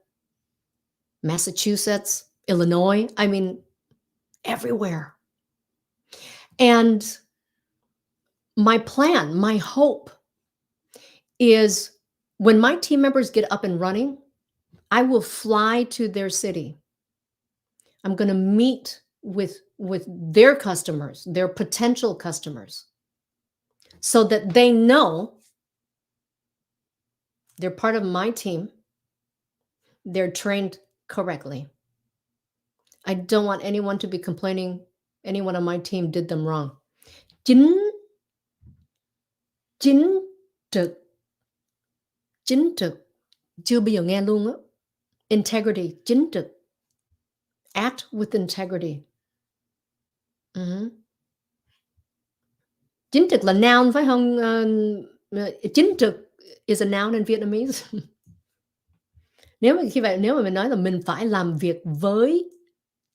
Massachusetts, Illinois. I mean, everywhere. And my plan, my hope is when my team members get up and running, I will fly to their city. I'm going to meet with their customers, their potential customers, so that they know they're part of my team. They're trained correctly. I don't want anyone to be complaining anyone on my team did them wrong. Chính trực chưa bao giờ nghe luôn á. Integrity, chính trực. Act with integrity. Chính trực là noun phải không? Chính trực is a noun in Vietnamese. Nếu mà mình nói là mình phải làm việc với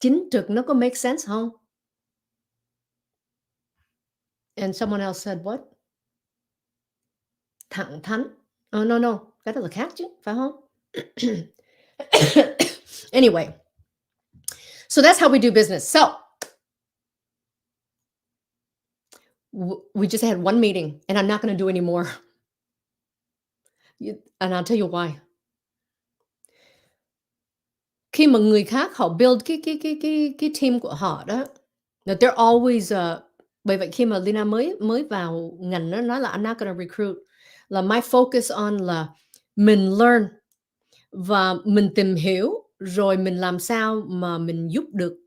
chính trực, nó có make sense không? And someone else said what? Thẳng thắn. Oh, no, cái đó là khác chứ, phải không? Anyway, so that's how we do business. So we just had one meeting, and I'm not going to do any more. And I'll tell you why. Khi mà người khác họ build cái team của họ đó, they're always bởi vậy khi mà Leyna mới vào ngành nó nói là I'm not gonna recruit, là my focus on là mình learn và mình tìm hiểu rồi mình làm sao mà mình giúp được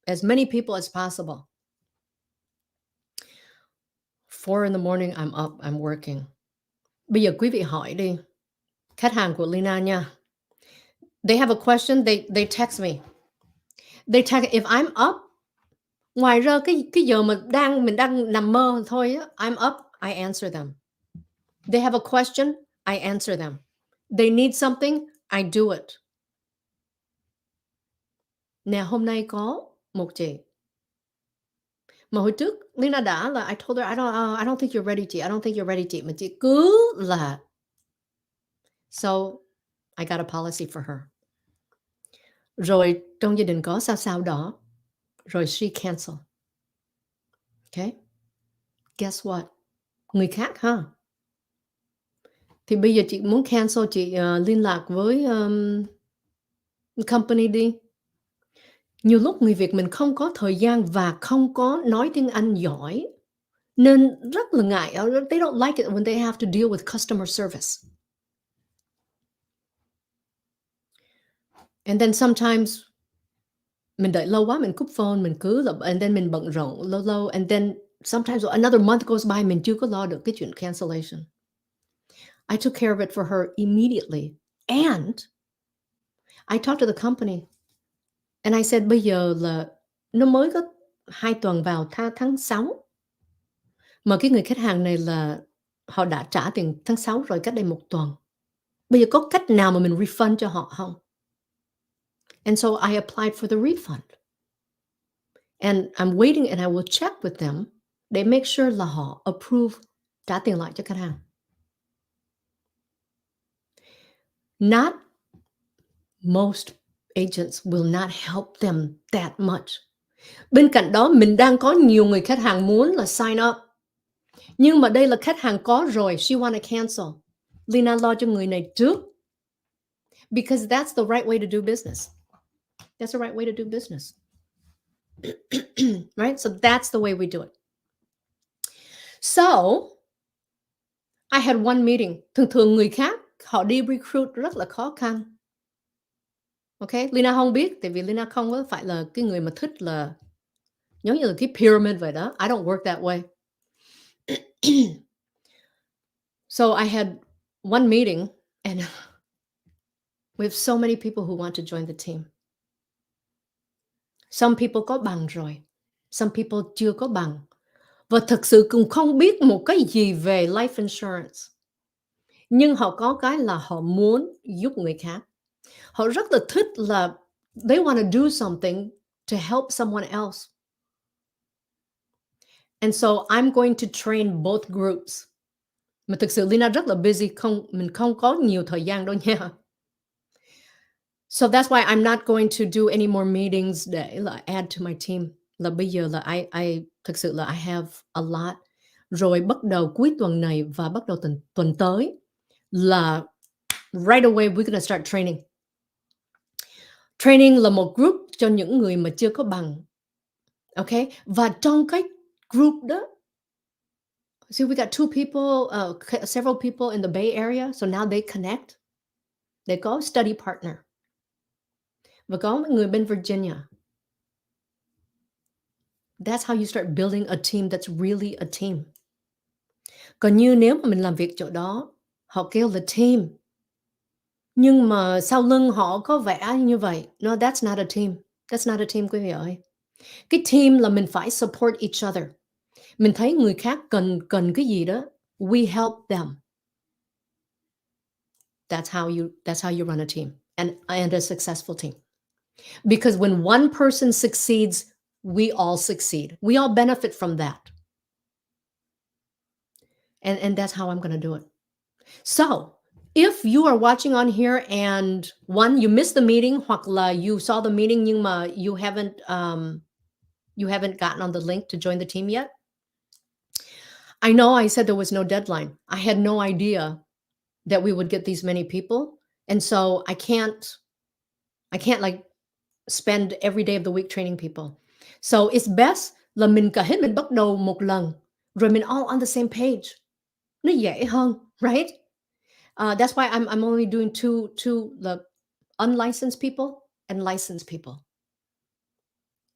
as many people as possible. 4 in the morning I'm up, I'm working. Bây giờ quý vị hỏi đi, khách hàng của Leyna nha. They have a question, they text me. They text if I'm up. Ngoài ra cái giờ mà mình đang nằm mơ thôi á, I'm up, I answer them. They have a question, I answer them. They need something, I do it. Nè, hôm nay có một chị. Mà hồi trước Leyna đã là I told her I don't think you're ready chị, I don't think you're ready chị, mà chị cứ là so I got a policy for her. Rồi trong gia đình có sao đó, rồi she cancel. Okay? Guess what? Người khác ha. Thì bây giờ chị muốn cancel, chị liên lạc với company đi. Nhiều lúc người Việt mình không có thời gian và không có nói tiếng Anh giỏi, nên rất là ngại. They don't like it when they have to deal with customer service. And then sometimes mình đợi lâu quá, mình cúp phone, mình cứ là and then mình bận rộn lâu, and then sometimes another month goes by, mình chưa có lo được cái chuyện cancellation. I took care of it for her immediately. And I talked to the company and I said bây giờ là nó mới có 2 tuần vào tháng 6. Mà cái người khách hàng này là họ đã trả tiền tháng 6 rồi, cách đây 1 tuần. Bây giờ có cách nào mà mình refund cho họ không? And so I applied for the refund. And I'm waiting and I will check with them. They make sure là họ approve trả tiền lại cho khách hàng. Not most agents will not help them that much. Bên cạnh đó, mình đang có nhiều người khách hàng muốn là sign up. Nhưng mà đây là khách hàng có rồi, she wanna cancel. Leyna lo cho người này trước. Because that's the right way to do business. That's the right way to do business. Right? So that's the way we do it. So, I had one meeting. Thường người khác, họ đi recruit rất là khó khăn. Okay? Leyna không biết, tại vì Leyna không có phải là cái người mà thích là giống như là cái pyramid vậy đó. I don't work that way. So I had one meeting and we have so many people who want to join the team. Some people có bằng rồi. Some people chưa có bằng. Và thực sự cũng không biết một cái gì về life insurance. Nhưng họ có cái là họ muốn giúp người khác. Họ rất là thích là they want to do something to help someone else. And so I'm going to train both groups. Mà thực sự Leyna rất là busy, mình không có nhiều thời gian đâu nha. So that's why I'm not going to do any more meetings để là add to my team. Là bây giờ là I thực sự là I have a lot. Rồi bắt đầu cuối tuần này và bắt đầu tuần tới là right away we're gonna start training. Training là một group cho những người mà chưa có bằng. Okay? Và trong cái group đó, see we got two people, several people in the Bay Area, so now they connect. They có study partner. Và có một người bên Virginia. That's how you start building a team that's really a team. Còn như nếu mà mình làm việc chỗ đó, họ kêu là team. Nhưng mà sau lưng họ có vẻ như vậy. No, that's not a team. That's not a team quý vị ơi. Cái team là mình phải support each other. Mình thấy người khác cần cái gì đó, we help them. That's how you run a team and a successful team. Because when one person succeeds, we all succeed. We all benefit from that. And that's how I'm going to do it. So, if you are watching on here and one, you missed the meeting, hoặc là you saw the meeting nhưng mà you haven't gotten on the link to join the team yet. I know I said there was no deadline. I had no idea that we would get these many people. And so I can't like spend every day of the week training people. So it's best là mình cả hết mình bắt đầu một lần rồi mình all on the same page. Nó dễ hơn, right? That's why I'm only doing two the unlicensed people and licensed people.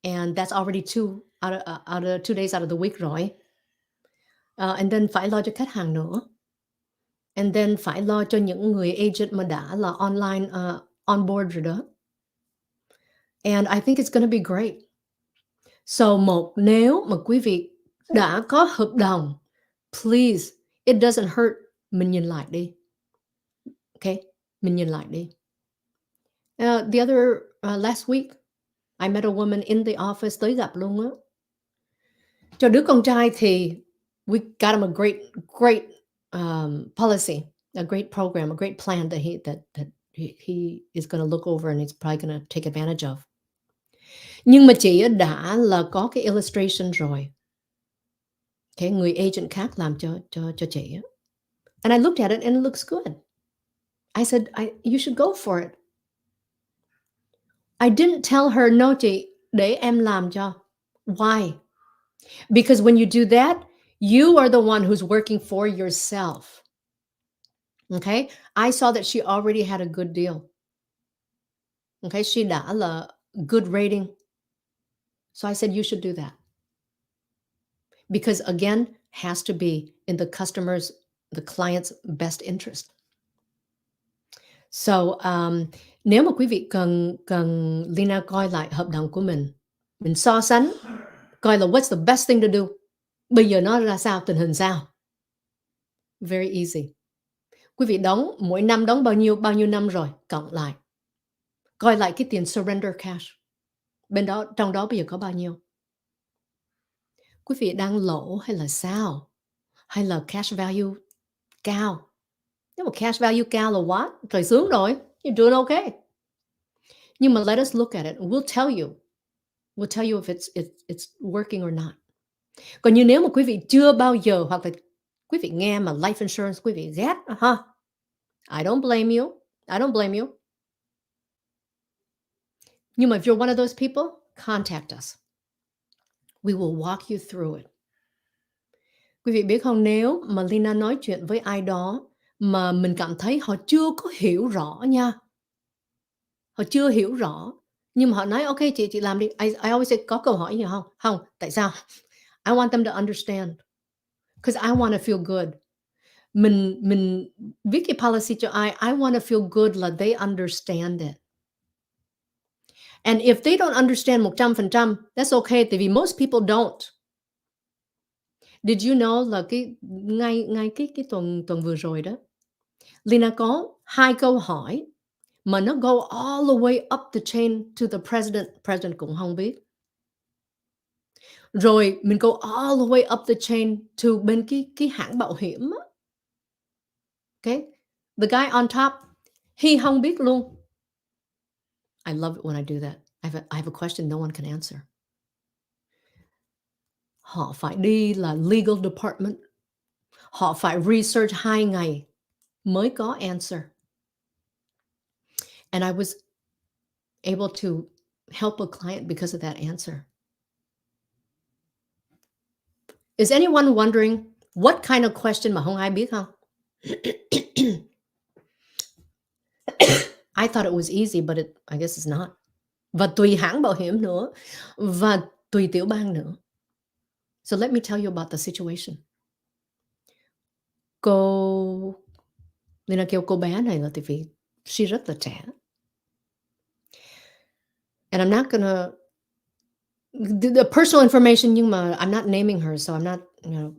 And that's already 2 out of 2 days out of the week rồi. And then phải lo cho khách hàng nữa. And then phải lo cho những người agent mà đã là online on board rồi đó. And I think it's going to be great. So nếu mà quý vị đã có hợp đồng, please, it doesn't hurt, mình nhìn lại đi. Okay? Mình nhìn lại đi. The other last week, I met a woman in the office, tới gặp luôn á. Cho đứa con trai thì we got him a great policy, a great program, a great plan that he is going to look over and he's probably going to take advantage of. Nhưng mà chị đã là có cái illustration rồi. Okay, người agent khác làm cho chị. And I looked at it and it looks good. I said, you should go for it. I didn't tell her, no chị, để em làm cho. Why? Because when you do that, you are the one who's working for yourself. Okay? I saw that she already had a good deal. Okay? She đã là good rating. So I said, you should do that. Because again, has to be in the client's best interest. So nếu mà quý vị cần Leyna coi lại hợp đồng của mình so sánh, coi là what's the best thing to do. Bây giờ nó ra sao, tình hình sao? Very easy. Quý vị đóng, mỗi năm đóng bao nhiêu năm rồi, cộng lại. Coi lại cái tiền surrender cash. Bên đó, trong đó bây giờ có bao nhiêu? Quý vị đang lỗ hay là sao? Hay là cash value cao? Nếu mà cash value cao là what? Trời sướng rồi. You're doing okay. Nhưng mà let us look at it. We'll tell you. We'll tell you if it's working or not. Còn như nếu mà quý vị chưa bao giờ, hoặc là quý vị nghe mà life insurance, quý vị ghét, I don't blame you. I don't blame you. Nhưng mà if you're one of those people, contact us. We will walk you through it. Quý vị biết không, nếu mà Leyna nói chuyện với ai đó mà mình cảm thấy họ chưa có hiểu rõ nha. Họ chưa hiểu rõ. Nhưng mà họ nói, ok chị làm đi. I always say, có câu hỏi gì không? Không, tại sao? I want them to understand. Because I want to feel good. Mình viết cái policy cho ai, I want to feel good là they understand it. And if they don't understand 100%, that's okay, tại vì most people don't. Did you know là ngay cái tuần vừa rồi đó, Leyna có 2 câu hỏi mà nó go all the way up the chain to the president cũng không biết. Rồi mình go all the way up the chain to bên cái hãng bảo hiểm á. Okay? The guy on top, he không biết luôn. I love it when I do that. I have a question no one can answer. Họ phải đi là legal department. Họ phải research 2 ngày mới có answer. And I was able to help a client because of that answer. Is anyone wondering what kind of question mà không ai biết không? I thought it was easy, but I guess it's not. Và tùy hãng bảo hiểm nữa, và tùy tiểu bang nữa. So let me tell you about the situation. Leyna kêu cô bé này là tại vì she rất là trẻ. And I'm not gonna the personal information, nhưng mà I'm not naming her, so I'm not,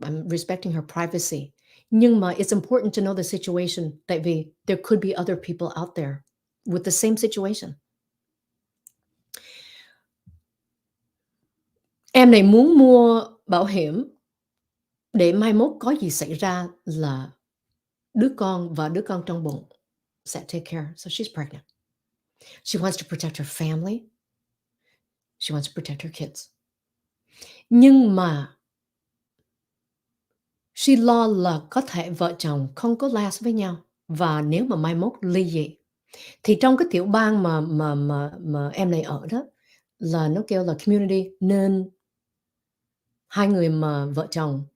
I'm respecting her privacy. Nhưng mà it's important to know the situation, tại vì there could be other people out there with the same situation. Em này muốn mua bảo hiểm để mai mốt có gì xảy ra là đứa con và đứa con trong bụng sẽ take care. So she's pregnant. She wants to protect her family. She wants to protect her kids. Nhưng mà she lo là có thể vợ chồng không có last với nhau, và nếu mà mai mốt ly dị thì trong cái tiểu bang mà em này ở đó là nó kêu là community, nên hai người mà vợ chồng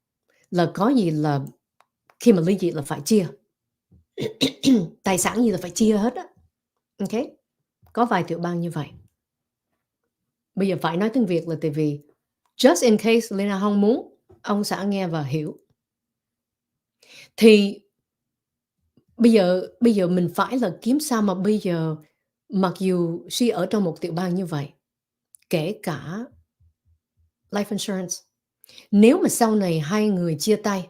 là có gì là khi mà ly dị là phải chia. Tài sản gì là phải chia hết á. Ok, có vài tiểu bang như vậy. Bây giờ phải nói tiếng Việt là tại vì just in case Leyna không muốn ông xã nghe và hiểu. Thì bây giờ mình phải là kiếm sao mà bây giờ, mặc dù she ở trong một tiểu bang như vậy, kể cả life insurance, nếu mà sau này hai người chia tay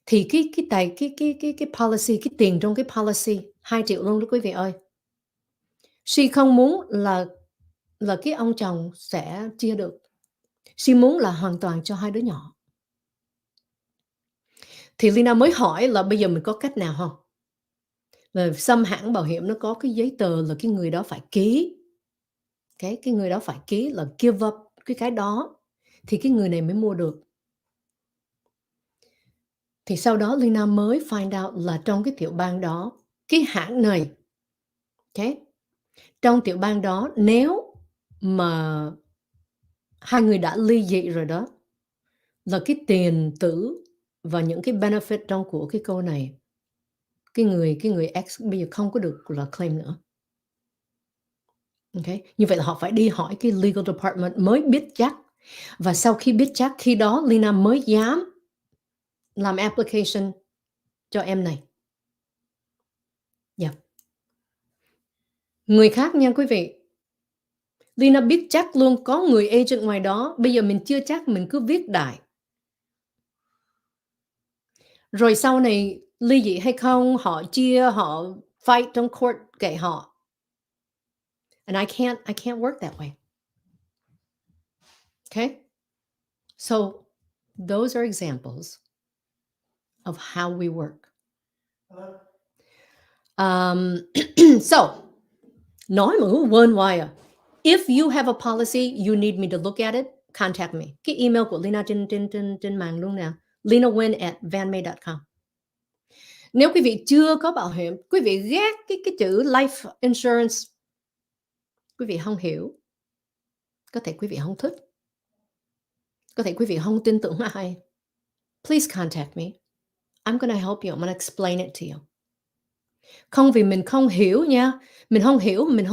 thì cái policy, cái tiền trong cái policy 2 triệu luôn đó quý vị ơi. She không muốn là cái ông chồng sẽ chia được. She muốn là hoàn toàn cho 2 đứa nhỏ. Thì Leyna mới hỏi là bây giờ mình có cách nào không? Là some hãng bảo hiểm nó có cái giấy tờ là cái người đó phải ký. Cái người đó phải ký là give up cái đó thì cái người này mới mua được. Thì sau đó Leyna mới find out là trong cái tiểu bang đó, cái hãng này, trong tiểu bang đó nếu mà 2 người đã ly dị rồi đó, là cái tiền tử và những cái benefit trong của cái cô này, cái người ex bây giờ không có được là claim nữa. Okay. Như vậy là họ phải đi hỏi cái legal department mới biết chắc. Và sau khi biết chắc, khi đó Leyna mới dám làm application cho em này. Yeah. Người khác nha quý vị. Leyna biết chắc luôn có người agent ngoài đó. Bây giờ mình chưa chắc, mình cứ viết đại. Rồi sau này ly dị hay không, họ chia, họ fight trong court, kệ họ. And I can't work that way. Okay? So those are examples of how we work. So, nói mà quên hoài à. If you have a policy, you need me to look at it, contact me. Cái email của Leyna trên mạng luôn nè. LeynaWuyen@vanmay.com. Nếu quý vị chưa có bảo hiểm, quý vị ghét cái chữ life insurance, quý vị không hiểu, có thể quý vị không thích, có thể quý vị không tin tưởng ai, please contact me. I'm gonna help you. I'm gonna explain it to you. Không vì mình không hiểu nha, mình không hiểu, mình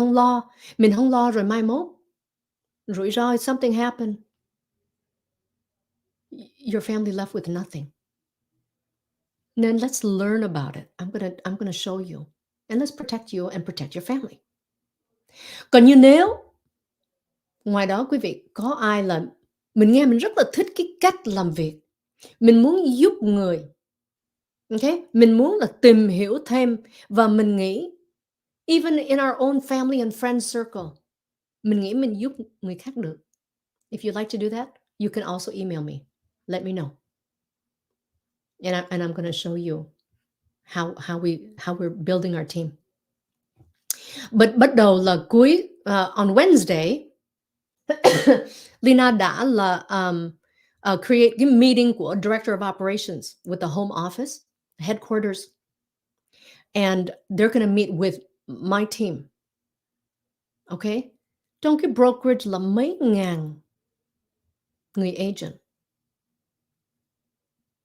không lo rồi mai mốt rủi ro, something happened, your family left with nothing. Then let's learn about it. I'm gonna show you, and let's protect you and protect your family. Còn như nếu ngoài đó quý vị có ai là mình nghe mình rất là thích cái cách làm việc, mình muốn giúp người, okay? Mình muốn là tìm hiểu thêm và mình nghĩ even in our own family and friend circle, mình nghĩ mình giúp người khác được. If you'd like to do that, you can also email me. Let me know. And I'm going to show you how we're building our team. But bắt đầu là cuối on Wednesday, Leyna đã là create cái meeting của Director of Operations with the home office, headquarters, and they're going to meet with my team. Okay? Trong cái brokerage là mấy ngàn người agent.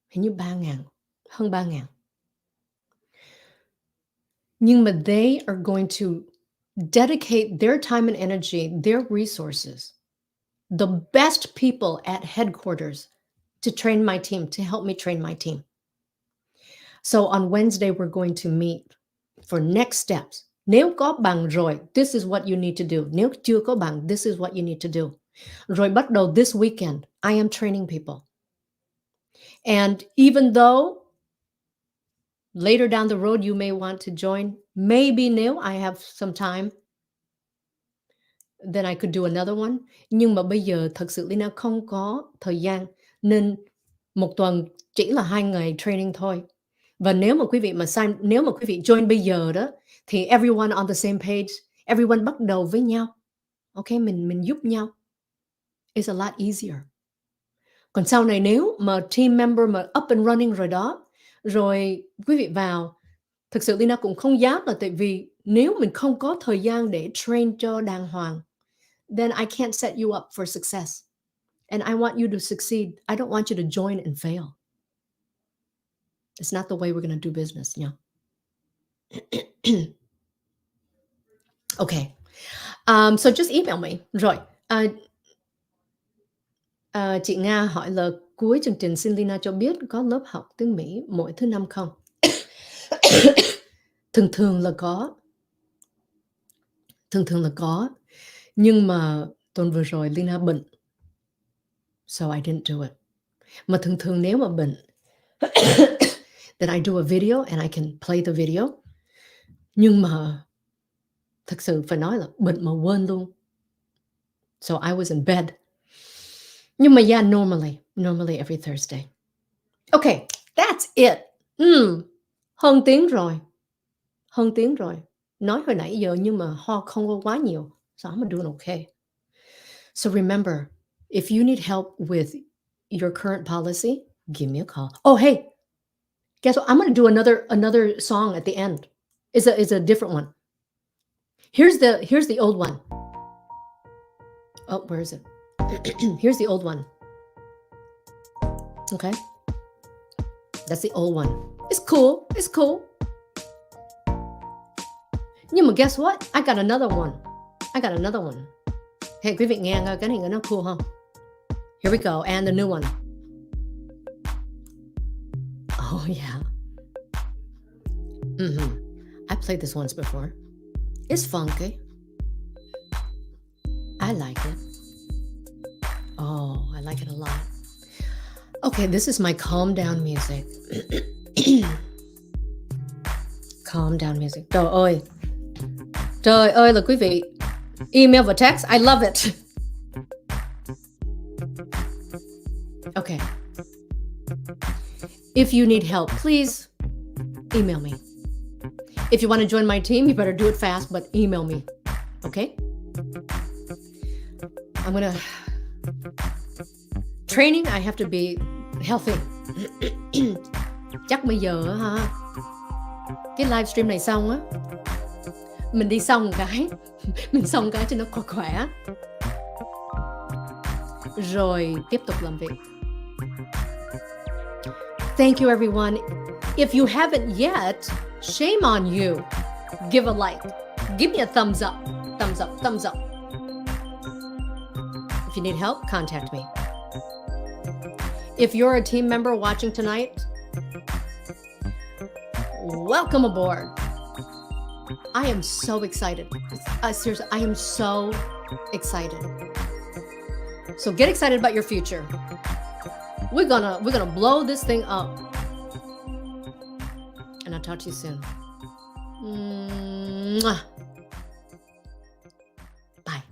Hình như 3.000, hơn 3.000. Nhưng mà they are going to dedicate their time and energy, their resources, the best people at headquarters to train my team, to help me train my team. So on Wednesday, we're going to meet for next steps. Nếu có bằng rồi, this is what you need to do. Nếu chưa có bằng, this is what you need to do. Rồi bắt đầu this weekend, I am training people. And even though later down the road you may want to join, maybe nếu I have some time, then I could do another one. Nhưng mà bây giờ thật sự Leyna không có thời gian, nên một tuần chỉ là 2 ngày training thôi. Và nếu mà quý vị join bây giờ đó, thì everyone on the same page, everyone bắt đầu với nhau. Okay, mình giúp nhau. It's a lot easier. Còn sau này nếu mà team member mà up and running rồi đó, rồi quý vị vào, thực sự Leyna cũng không dám, là tại vì nếu mình không có thời gian để train cho đàng hoàng, then I can't set you up for success. And I want you to succeed. I don't want you to join and fail. It's not the way we're going to do business, yeah. Okay. So just email me. Rồi. Chị Nga hỏi là cuối chương trình xin Leyna cho biết có lớp học tiếng Mỹ mỗi thứ 5 không? Thường là có. Thường là có. Nhưng mà tuần vừa rồi Leyna bệnh. So I didn't do it. Mà thường nếu mà bệnh, then I do a video and I can play the video. Nhưng mà thật sự phải nói là bệnh mà quên luôn. So I was in bed. Nhưng mà yeah, normally every Thursday. Okay, that's it. Hơn tiếng rồi. Nói hồi nãy giờ nhưng mà ho không có quá nhiều. So I'm doing okay. So remember, if you need help with your current policy, give me a call. Oh, hey, guess what? I'm going to do another song at the end. It's a different one. Here's the old one. Oh, where is it? Here's the old one. Okay. That's the old one. It's cool. Nhưng mà guess what? I got another one. Hey, quý vị nghe coi cái này nó cool không? Here we go. And the new one. Oh, yeah. I played this once before. It's funky. I like it. Oh, I like it a lot. Okay, this is my calm down music. Calm down music. Trời ơi là quý vị. Email và text, I love it. Okay. If you need help, please email me. If you want to join my team, you better do it fast, but email me. Okay? I'm gonna... Training, I have to be healthy. Chắc bây giờ ha, cái livestream này xong á, mình đi xong cái cho nó khỏe rồi tiếp tục làm việc. Thank you everyone. If you haven't yet, shame on you. Give a like. Give me a thumbs up. If you need help, contact me. If you're a team member watching tonight, welcome aboard. I am so excited. Seriously, I am so excited. So get excited about your future. We're gonna blow this thing up. And I'll talk to you soon. Mwah. Bye.